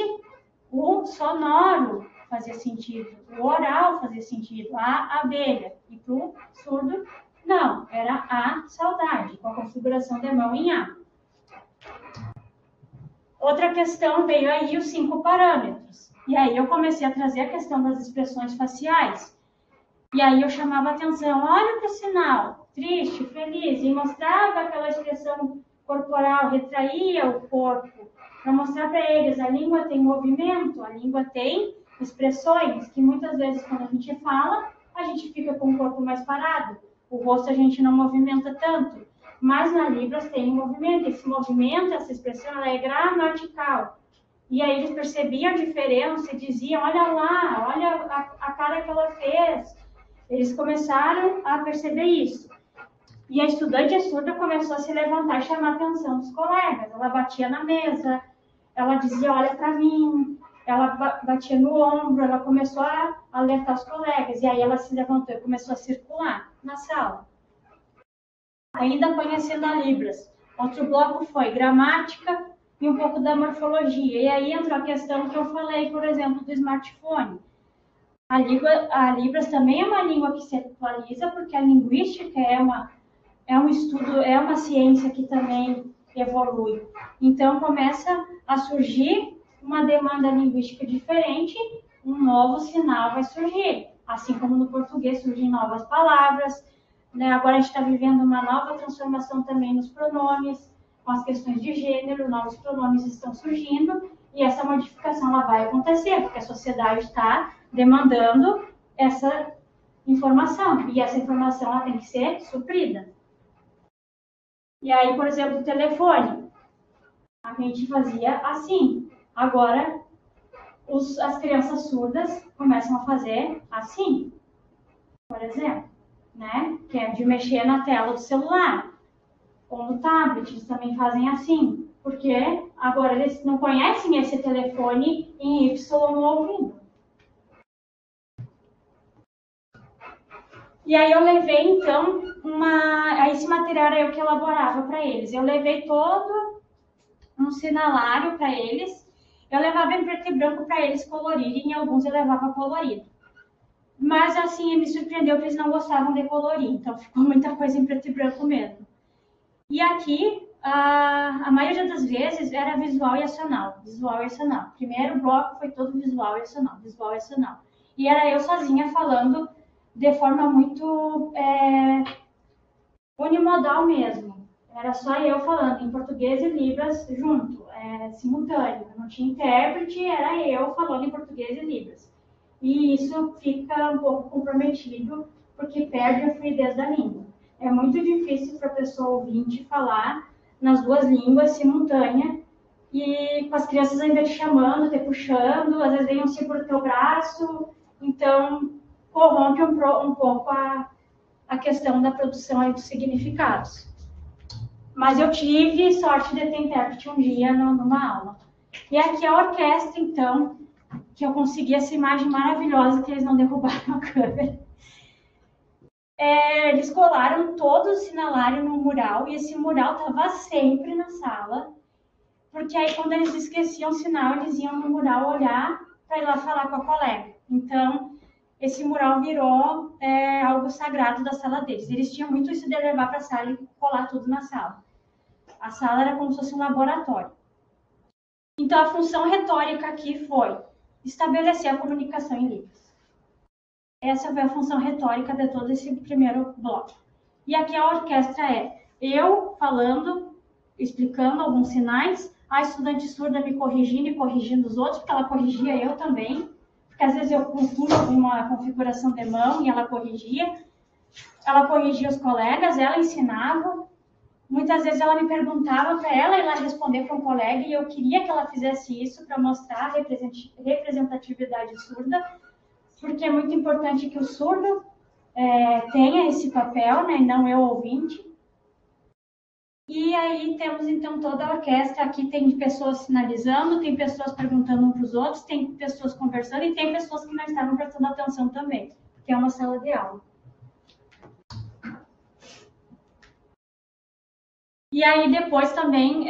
o sonoro fazia sentido. O oral fazia sentido. A abelha. E para o surdo, não. Era a saudade, com a configuração de mão em A. Outra questão veio aí os 5 parâmetros. E aí eu comecei a trazer a questão das expressões faciais. E aí eu chamava a atenção, olha para o sinal, triste, feliz, e mostrava aquela expressão corporal, retraía o corpo, para mostrar para eles, a língua tem movimento, a língua tem expressões, que muitas vezes quando a gente fala, a gente fica com o corpo mais parado, o rosto a gente não movimenta tanto. Mas na Libras tem um movimento, esse movimento, essa expressão, ela é gramatical. E aí eles percebiam a diferença e diziam, olha lá, olha a cara que ela fez. Eles começaram a perceber isso. E a estudante surda começou a se levantar e chamar a atenção dos colegas. Ela batia na mesa, ela dizia, olha para mim, ela batia no ombro, ela começou a alertar os colegas. E aí ela se levantou e começou a circular na sala. Ainda conhecendo a Libras. Outro bloco foi gramática e um pouco da morfologia. E aí entrou a questão que eu falei, por exemplo, do smartphone. A Libras também é uma língua que se atualiza, porque a linguística é um estudo, é uma ciência que também evolui. Então, começa a surgir uma demanda linguística diferente, um novo sinal vai surgir. Assim como no português surgem novas palavras, né? Agora a gente está vivendo uma nova transformação também nos pronomes, com as questões de gênero, novos pronomes estão surgindo, e essa modificação ela vai acontecer, porque a sociedade está demandando essa informação, e essa informação ela tem que ser suprida. E aí, por exemplo, o telefone, a gente fazia assim. Agora, as crianças surdas começam a fazer assim, por exemplo, né? Que é de mexer na tela do celular ou no tablet, eles também fazem assim, porque agora eles não conhecem esse telefone em Y no ouvido. E aí eu levei, então, esse material era eu que elaborava para eles. Eu levei todo um sinalário para eles. Eu levava em preto e branco para eles colorirem, e alguns eu levava colorido. Mas, assim, me surpreendeu que eles não gostavam de colorir, então ficou muita coisa em preto e branco mesmo. E aqui, a maioria das vezes, era visual e acional. Visual e acional. O primeiro bloco foi todo visual e acional, visual e acional. E era eu sozinha falando de forma muito unimodal mesmo. Era só eu falando em português e libras junto, simultâneo. Não tinha intérprete, era eu falando em português e libras. E isso fica um pouco comprometido, porque perde a fluidez da língua. É muito difícil para a pessoa ouvinte falar nas duas línguas simultânea, e com as crianças ainda te chamando, te puxando, às vezes vem um segura o teu braço, então corrompe um pouco a questão da produção aí dos significados. Mas eu tive sorte de ter intérprete um dia numa aula. E aqui a orquestra, então, que eu consegui essa imagem maravilhosa que eles não derrubaram a câmera. Eles colaram todo o sinalário no mural, e esse mural estava sempre na sala, porque aí quando eles esqueciam o sinal, eles iam no mural olhar para ir lá falar com a colega. Então, esse mural virou algo sagrado da sala deles. Eles tinham muito isso de levar para a sala e colar tudo na sala. A sala era como se fosse um laboratório. Então, a função retórica aqui foi estabelecer a comunicação em libras. Essa foi a função retórica de todo esse primeiro bloco. E aqui a orquestra é eu falando, explicando alguns sinais, a estudante surda me corrigindo e corrigindo os outros, porque ela corrigia eu também, porque às vezes eu confundo alguma configuração de mão e ela corrigia os colegas, ela ensinava. Muitas vezes ela me perguntava para ela ir lá responder para um colega, e eu queria que ela fizesse isso para mostrar a representatividade surda, porque é muito importante que o surdo tenha esse papel, né, e não eu ouvinte. E aí temos então toda a orquestra, aqui tem pessoas sinalizando, tem pessoas perguntando uns para os outros, tem pessoas conversando e tem pessoas que não estavam prestando atenção também, porque é uma sala de aula. E aí depois também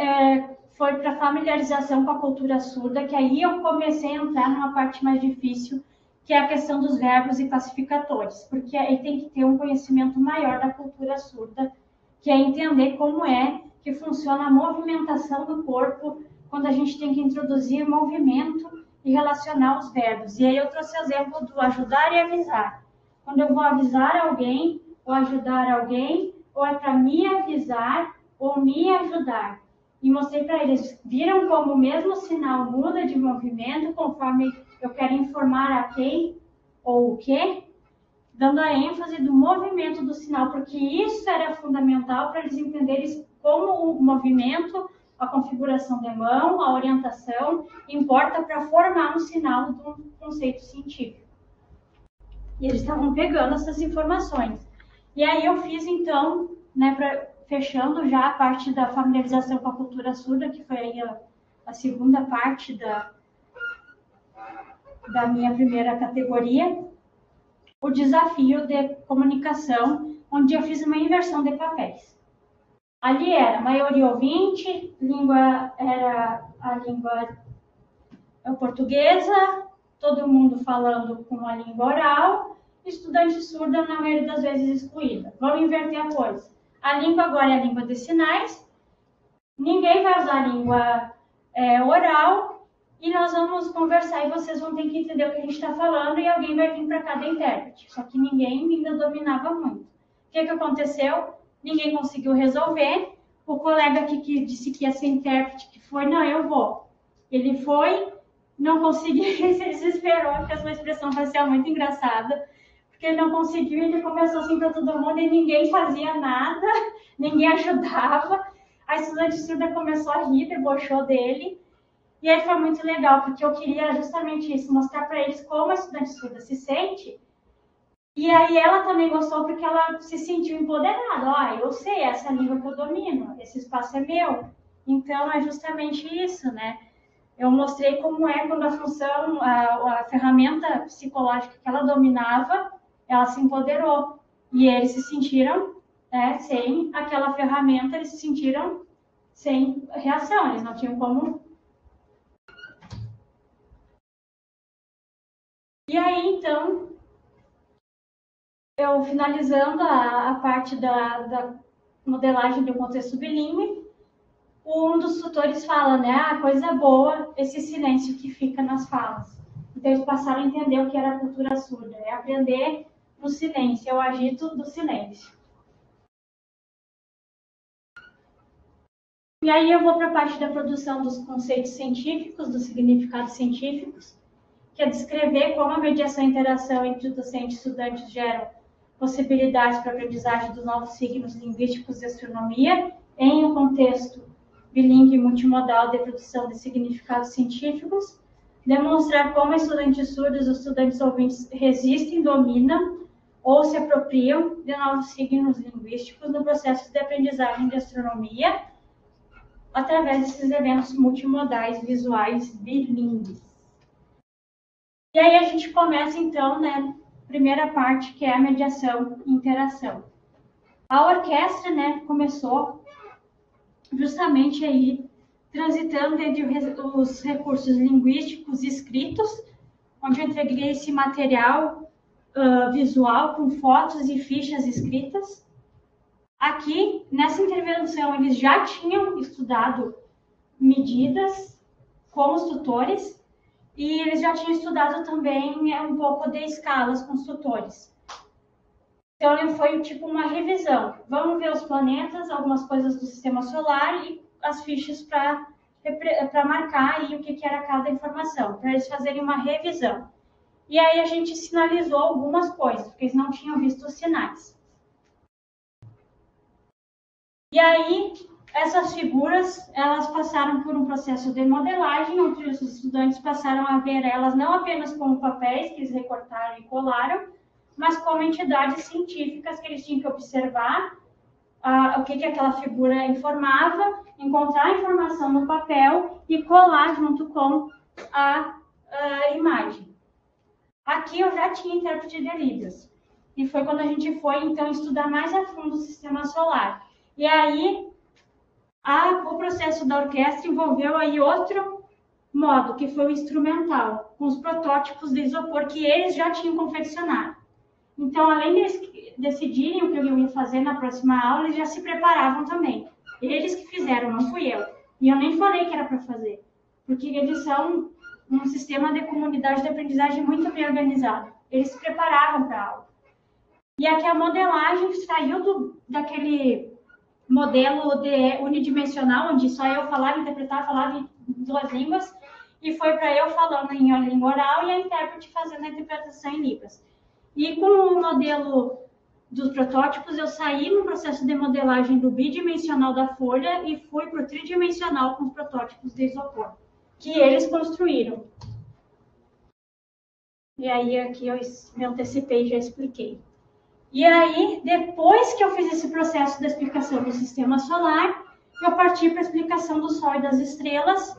foi para familiarização com a cultura surda, que aí eu comecei a entrar numa parte mais difícil, que é a questão dos verbos e classificadores, porque aí tem que ter um conhecimento maior da cultura surda, que é entender como é que funciona a movimentação do corpo quando a gente tem que introduzir movimento e relacionar os verbos. E aí eu trouxe o exemplo do ajudar e avisar. Quando eu vou avisar alguém, ou ajudar alguém, ou é para me avisar, ou me ajudar. E mostrei para eles, viram como o mesmo sinal muda de movimento conforme eu quero informar a quem ou o que, dando a ênfase do movimento do sinal, porque isso era fundamental para eles entenderem como o movimento, a configuração de mão, a orientação, importa para formar um sinal de um conceito científico. E eles estavam pegando essas informações. E aí eu fiz, então, né, fechando já a parte da familiarização com a cultura surda, que foi aí a segunda parte da minha primeira categoria, o desafio de comunicação, onde eu fiz uma inversão de papéis. Ali era maioria ouvinte, língua era a língua portuguesa, todo mundo falando com a língua oral, estudante surda, na maioria das vezes, excluída. Vamos inverter a coisa. A língua agora é a língua de sinais, ninguém vai usar a língua oral, e nós vamos conversar e vocês vão ter que entender o que a gente está falando, e alguém vai vir para cada intérprete. Só que ninguém ainda dominava muito. O que aconteceu? Ninguém conseguiu resolver. O colega aqui que disse que ia ser intérprete, que foi, não, eu vou. Ele foi, não conseguiu, ele se desesperou, porque a sua expressão facial muito engraçada, porque ele não conseguiu, ele começou assim para todo mundo e ninguém fazia nada, ninguém ajudava. A estudante surda começou a rir, debochou dele. E aí foi muito legal, porque eu queria justamente isso, mostrar para eles como a estudante surda se sente. E aí ela também gostou porque ela se sentiu empoderada. Ó, eu sei, essa língua que eu domino, esse espaço é meu. Então é justamente isso, né? Eu mostrei como é quando a função, a ferramenta psicológica que ela dominava, ela se empoderou. E eles se sentiram, né, sem aquela ferramenta, eles se sentiram sem reação, eles não tinham como. E aí, então, eu finalizando a parte da modelagem do contexto bilíngue, um dos tutores fala, né, a coisa boa, esse silêncio que fica nas falas. Então, eles passaram a entender o que era a cultura surda, é aprender no silêncio, é o agito do silêncio. E aí eu vou para a parte da produção dos conceitos científicos, dos significados científicos, que é descrever como a mediação e interação entre o docente e estudantes geram possibilidades para a aprendizagem dos novos signos linguísticos de astronomia em um contexto bilíngue e multimodal de produção de significados científicos, demonstrar como estudantes surdos e estudantes ouvintes resistem, dominam ou se apropriam de novos signos linguísticos no processo de aprendizagem de astronomia através desses eventos multimodais visuais bilíngues. E aí a gente começa, então, né, primeira parte, que é a mediação e interação. A orquestra, né, começou justamente aí transitando entre os recursos linguísticos escritos, onde eu entreguei esse material visual com fotos e fichas escritas. Aqui, nessa intervenção, eles já tinham estudado medidas com os tutores e eles já tinham estudado também um pouco de escalas com os tutores. Então, foi tipo uma revisão. Vamos ver os planetas, algumas coisas do sistema solar e as fichas para marcar aí o que era cada informação, para eles fazerem uma revisão. E aí a gente sinalizou algumas coisas, porque eles não tinham visto os sinais. E aí, essas figuras, elas passaram por um processo de modelagem, onde os estudantes passaram a ver elas não apenas como papéis que eles recortaram e colaram, mas como entidades científicas que eles tinham que observar o que aquela figura informava, encontrar a informação no papel e colar junto com a imagem. Aqui eu já tinha intérprete de Libras, e foi quando a gente foi, então, estudar mais a fundo o sistema solar. E aí, o processo da orquestra envolveu aí outro modo, que foi o instrumental, com os protótipos de isopor que eles já tinham confeccionado. Então, além de decidirem o que eu ia fazer na próxima aula, eles já se preparavam também. Eles que fizeram, não fui eu. E eu nem falei que era para fazer, porque eles são um sistema de comunidade de aprendizagem muito bem organizado. Eles se preparavam para a aula. E aqui a modelagem saiu daquele modelo unidimensional, onde só eu falava, interpretava, falava em duas línguas, e foi para eu falando em língua oral e a intérprete fazendo a interpretação em Libras. E com o modelo dos protótipos, eu saí no processo de modelagem do bidimensional da folha e fui para o tridimensional com os protótipos de isopor, que eles construíram. E aí aqui eu me antecipei e já expliquei. E aí, depois que eu fiz esse processo da explicação do sistema solar, eu parti para a explicação do Sol e das estrelas.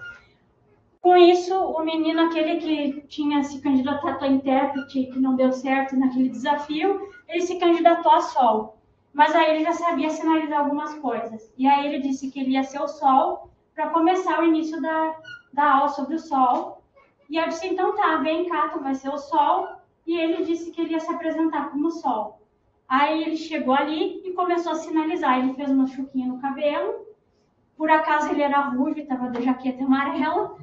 Com isso, o menino, aquele que tinha se candidatado a intérprete, que não deu certo naquele desafio, ele se candidatou a Sol. Mas aí ele já sabia sinalizar algumas coisas. E aí ele disse que ele ia ser o Sol para começar o início da aula sobre o Sol. E eu disse, então tá, vem cá, tu vai ser o Sol. E ele disse que ele ia se apresentar como Sol. Aí ele chegou ali e começou a sinalizar. Ele fez uma chuquinha no cabelo. Por acaso ele era ruivo e estava de jaqueta amarela.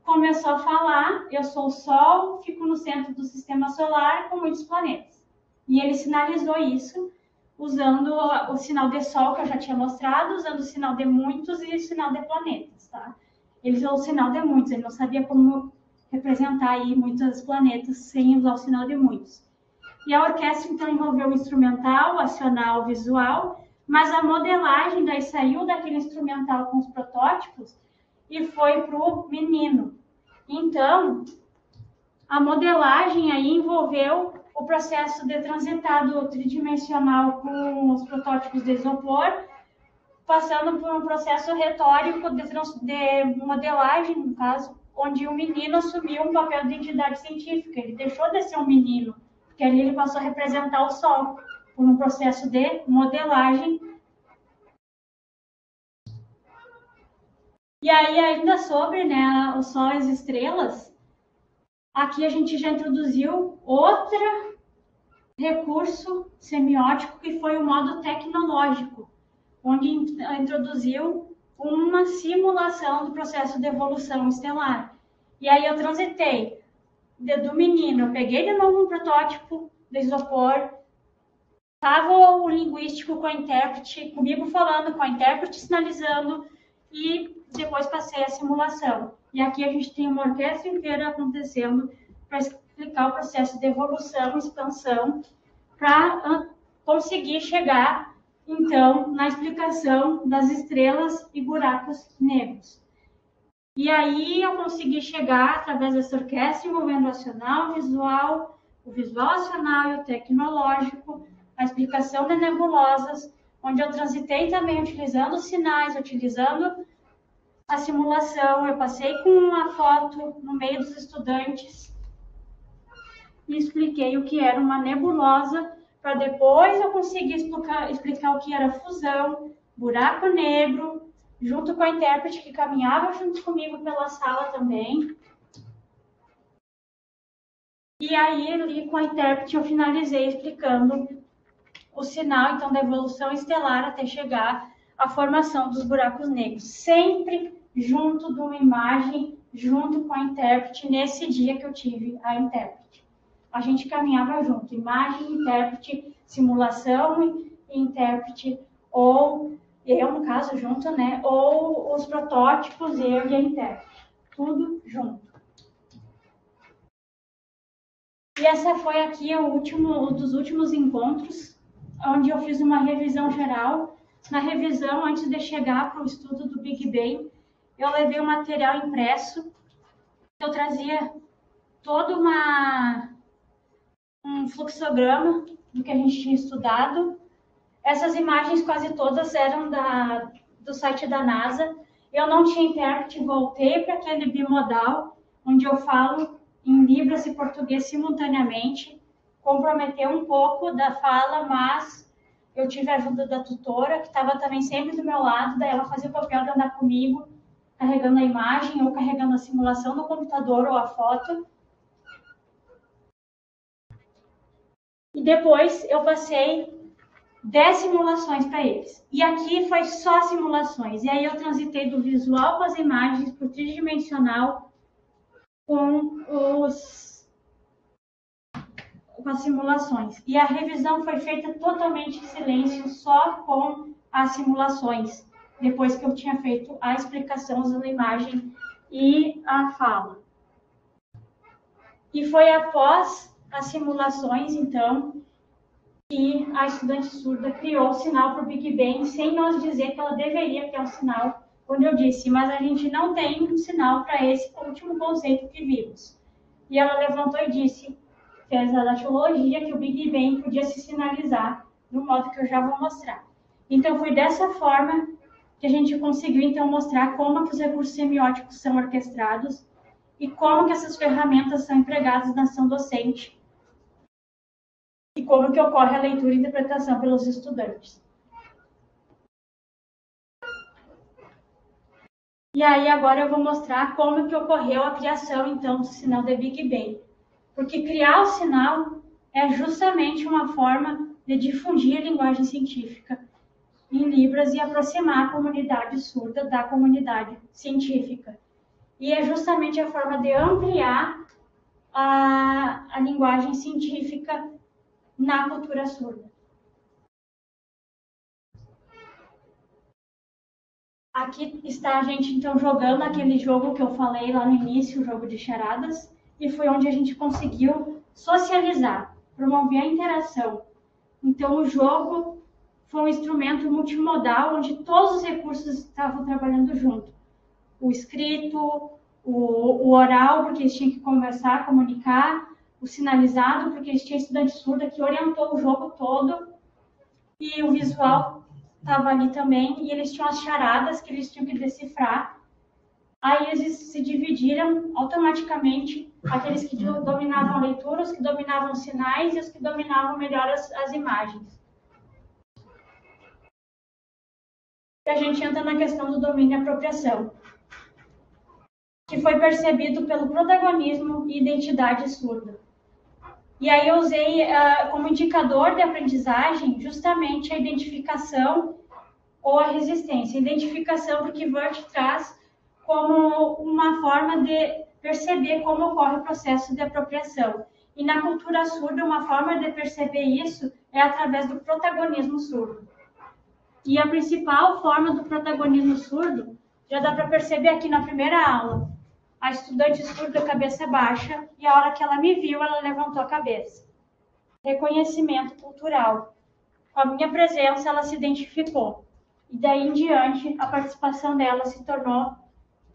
Começou a falar, eu sou o Sol, fico no centro do sistema solar com muitos planetas. E ele sinalizou isso usando o sinal de Sol, que eu já tinha mostrado, usando o sinal de muitos e o sinal de planetas, tá? Ele usou o sinal de muitos, ele não sabia como representar aí muitos planetas sem usar o sinal de muitos. E a orquestra, então, envolveu o instrumental, acional, visual, mas a modelagem daí saiu daquele instrumental com os protótipos e foi para o menino. Então, a modelagem aí envolveu o processo de transitado tridimensional com os protótipos de isopor, passando por um processo retórico de modelagem, no caso, onde o menino assumiu um papel de entidade científica. Ele deixou de ser um menino, porque ali ele passou a representar o Sol, por um processo de modelagem. E aí, ainda sobre, né, o Sol e as estrelas, aqui a gente já introduziu outro recurso semiótico, que foi o modo tecnológico, onde introduziu uma simulação do processo de evolução estelar. E aí eu transitei do menino, eu peguei de novo um protótipo de isopor, estava o linguístico com a intérprete, comigo falando, com a intérprete sinalizando, e depois passei a simulação. E aqui a gente tem uma orquestra inteira acontecendo para explicar o processo de evolução, expansão, para conseguir chegar, então, na explicação das estrelas e buracos negros. E aí eu consegui chegar, através dessa orquestra, envolvendo o acional, o visual acional e o tecnológico, a explicação de nebulosas, onde eu transitei também utilizando os sinais, utilizando a simulação. Eu passei com uma foto no meio dos estudantes e expliquei o que era uma nebulosa, para depois eu conseguir explicar o que era fusão, buraco negro, junto com a intérprete que caminhava junto comigo pela sala também. E aí, ali com a intérprete, eu finalizei explicando o sinal, então, da evolução estelar até chegar à formação dos buracos negros. Sempre junto de uma imagem, junto com a intérprete, nesse dia que eu tive a intérprete. A gente caminhava junto, imagem, intérprete, simulação e intérprete, ou eu, no caso, junto, né? Ou os protótipos, eu e a intérprete. Tudo junto. E essa foi aqui um dos últimos encontros, onde eu fiz uma revisão geral. Na revisão, antes de chegar para o estudo do Big Bang, eu levei um material impresso. Eu trazia todo um fluxograma do que a gente tinha estudado. Essas imagens quase todas eram do site da NASA. Eu não tinha intérprete, voltei para aquele bimodal, onde eu falo em Libras e português simultaneamente. Comprometeu um pouco da fala, mas eu tive a ajuda da tutora, que estava também sempre do meu lado. Daí ela fazia o papel de andar comigo, carregando a imagem ou carregando a simulação no computador ou a foto. E depois eu passei 10 simulações para eles. E aqui foi só simulações. E aí eu transitei do visual com as imagens para o tridimensional com as simulações. E a revisão foi feita totalmente em silêncio, só com as simulações, depois que eu tinha feito a explicação usando a imagem e a fala. E foi após as simulações, então, que a estudante surda criou o sinal para o Big Bang, sem nos dizer que ela deveria ter um sinal, quando eu disse, mas a gente não tem um sinal para esse último conceito que vimos. E ela levantou e disse, fez a datologia, que o Big Bang podia se sinalizar, do modo que eu já vou mostrar. Então, foi dessa forma que a gente conseguiu, então, mostrar como que os recursos semióticos são orquestrados e como que essas ferramentas são empregadas na ação docente e como que ocorre a leitura e interpretação pelos estudantes. E aí, agora eu vou mostrar como que ocorreu a criação, então, do sinal de Big Bang. Porque criar o sinal é justamente uma forma de difundir a linguagem científica em Libras e aproximar a comunidade surda da comunidade científica. E é justamente a forma de ampliar a linguagem científica na cultura surda. Aqui está a gente, então, jogando aquele jogo que eu falei lá no início, o jogo de charadas, e foi onde a gente conseguiu socializar, promover a interação. Então, o jogo foi um instrumento multimodal, onde todos os recursos estavam trabalhando junto. o escrito, o oral, porque eles tinham que conversar, comunicar, o sinalizado, porque eles tinham estudante surda que orientou o jogo todo, e o visual estava ali também, e eles tinham as charadas que eles tinham que decifrar. Aí eles se dividiram automaticamente, aqueles que dominavam a leitura, os que dominavam os sinais e os que dominavam melhor as imagens. E a gente entra na questão do domínio e apropriação, que foi percebido pelo protagonismo e identidade surda. E aí eu usei como indicador de aprendizagem justamente a identificação ou a resistência. Identificação porque Wert traz como uma forma de perceber como ocorre o processo de apropriação. E na cultura surda, uma forma de perceber isso é através do protagonismo surdo. E a principal forma do protagonismo surdo já dá para perceber aqui na primeira aula. A estudante surda, cabeça baixa, e a hora que ela me viu, ela levantou a cabeça. Reconhecimento cultural. Com a minha presença, ela se identificou. E daí em diante, a participação dela se tornou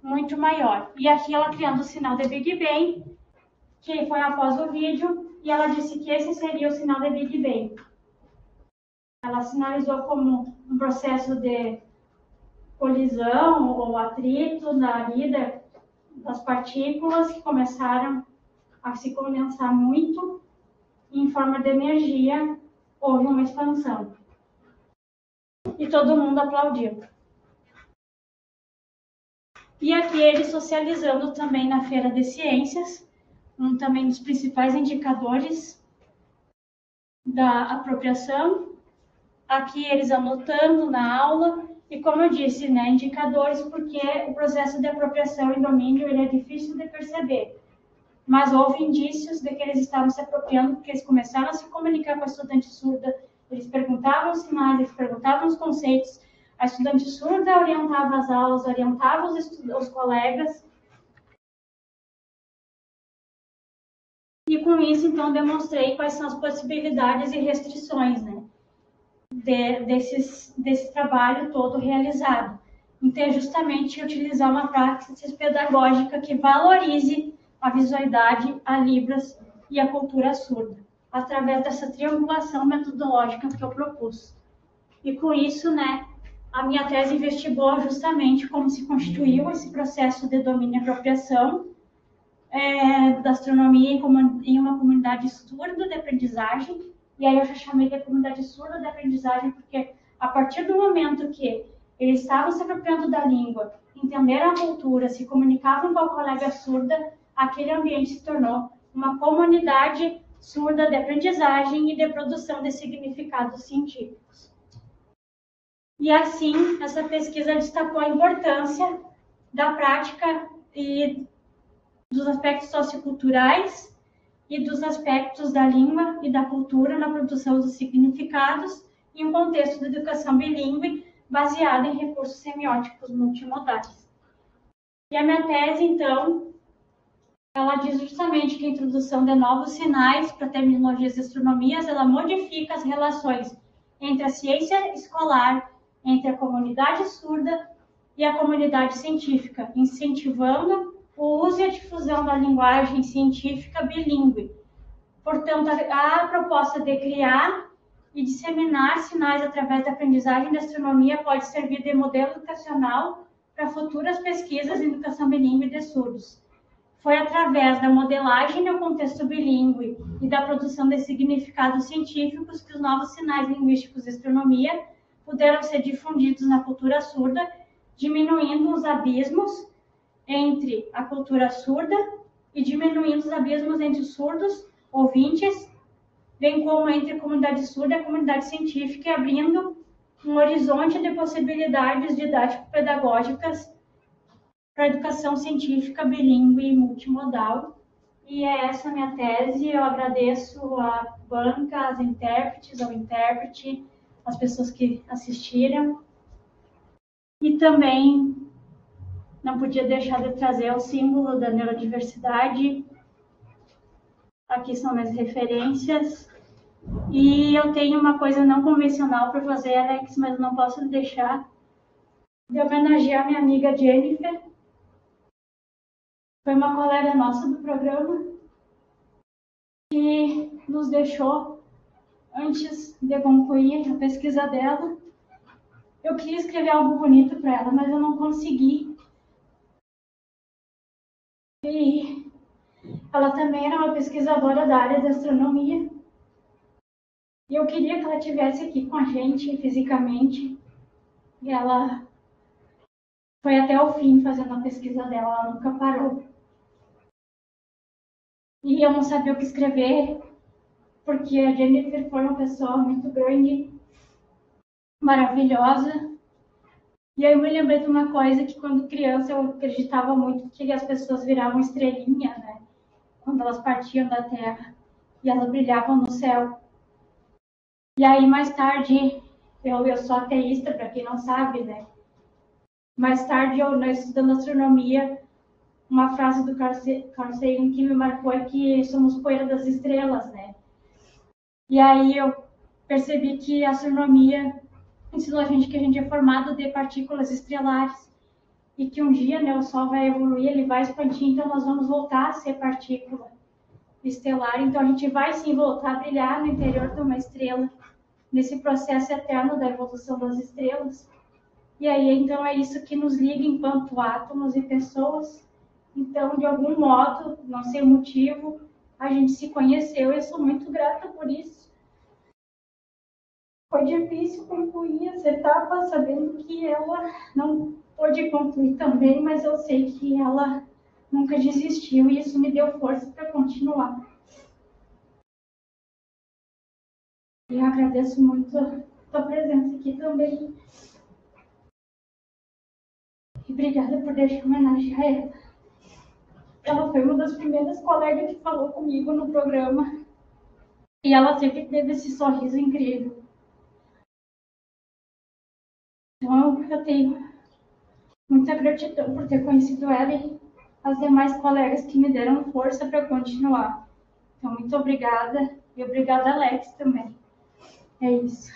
muito maior. E aqui ela criando o sinal de Big Bang, que foi após o vídeo, e ela disse que esse seria o sinal de Big Bang. Ela sinalizou como um processo de colisão ou atrito da ida das partículas que começaram a se condensar muito e em forma de energia houve uma expansão. E todo mundo aplaudiu. E aqui ele socializando também na Feira de Ciências, um também dos principais indicadores da apropriação. Aqui eles anotando na aula, e como eu disse, né, indicadores, porque o processo de apropriação e domínio ele é difícil de perceber. Mas houve indícios de que eles estavam se apropriando, porque eles começaram a se comunicar com a estudante surda, eles perguntavam os sinais, eles perguntavam os conceitos, a estudante surda orientava as aulas, orientava os colegas. E com isso, então, demonstrei quais são as possibilidades e restrições, né, desse trabalho todo realizado. Então, é justamente utilizar uma praxis pedagógica que valorize a visualidade, a Libras e a cultura surda, através dessa triangulação metodológica que eu propus. E com isso, né, a minha tese investigou justamente como se constituiu esse processo de domínio e apropriação da astronomia em uma comunidade surda de aprendizagem. E aí eu já chamei de comunidade surda de aprendizagem porque a partir do momento que eles estavam se apropriando da língua, entenderam a cultura, se comunicavam com a colega surda, aquele ambiente se tornou uma comunidade surda de aprendizagem e de produção de significados científicos. E assim, essa pesquisa destacou a importância da prática e dos aspectos socioculturais e dos aspectos da língua e da cultura na produção dos significados em um contexto de educação bilíngue baseado em recursos semióticos multimodais. E a minha tese, então, ela diz justamente que a introdução de novos sinais para terminologias de astronomias, ela modifica as relações entre a ciência escolar, entre a comunidade surda e a comunidade científica, incentivando o uso e a difusão da linguagem científica bilíngue. Portanto, a proposta de criar e disseminar sinais através da aprendizagem de astronomia pode servir de modelo educacional para futuras pesquisas em educação bilíngue de surdos. Foi através da modelagem no contexto bilíngue e da produção de significados científicos que os novos sinais linguísticos de astronomia puderam ser difundidos na cultura surda, diminuindo os abismos entre a cultura surda e diminuindo os abismos entre os surdos, ouvintes, bem como entre a comunidade surda e a comunidade científica, e abrindo um horizonte de possibilidades didático-pedagógicas para a educação científica bilíngue e multimodal. E é essa a minha tese. Eu agradeço a banca, as intérpretes, ao intérprete, as pessoas que assistiram. E também não podia deixar de trazer o símbolo da neurodiversidade. Aqui são minhas referências. E eu tenho uma coisa não convencional para fazer, Alex, mas não posso deixar de homenagear minha amiga Jennifer, Foi uma colega nossa do programa que nos deixou antes de concluir a pesquisa dela. Eu queria escrever algo bonito para ela, mas eu não consegui. E ela também era uma pesquisadora da área da astronomia. E eu queria que ela estivesse aqui com a gente fisicamente. E ela foi até o fim fazendo a pesquisa dela, ela nunca parou. E eu não sabia o que escrever, porque a Jennifer foi uma pessoa muito grande, maravilhosa. E aí eu me lembrei de uma coisa que quando criança eu acreditava muito que as pessoas viravam estrelinha, né? Quando elas partiam da Terra e elas brilhavam no céu. E aí mais tarde, eu sou ateísta, para quem não sabe, né? Mais tarde, eu estudando astronomia, uma frase do Carl Sagan que me marcou é que somos poeira das estrelas, né? E aí eu percebi que a astronomia ensinou a gente que a gente é formado de partículas estelares e que um dia, né, o Sol vai evoluir, ele vai expandir, então nós vamos voltar a ser partícula estelar, então a gente vai sim voltar a brilhar no interior de uma estrela, nesse processo eterno da evolução das estrelas. E aí, então, é isso que nos liga enquanto átomos e pessoas. Então, de algum modo, não sei o motivo, a gente se conheceu e eu sou muito grata por isso. Foi difícil concluir essa etapa, sabendo que ela não pôde concluir também, mas eu sei que ela nunca desistiu e isso me deu força para continuar. E eu agradeço muito a tua presença aqui também. E obrigada por deixar homenagear ela. Ela foi uma das primeiras colegas que falou comigo no programa. E ela sempre teve esse sorriso incrível. Então, eu tenho muita gratidão por ter conhecido ela e as demais colegas que me deram força para continuar. Então, muito obrigada. E obrigada, Alex, também. É isso.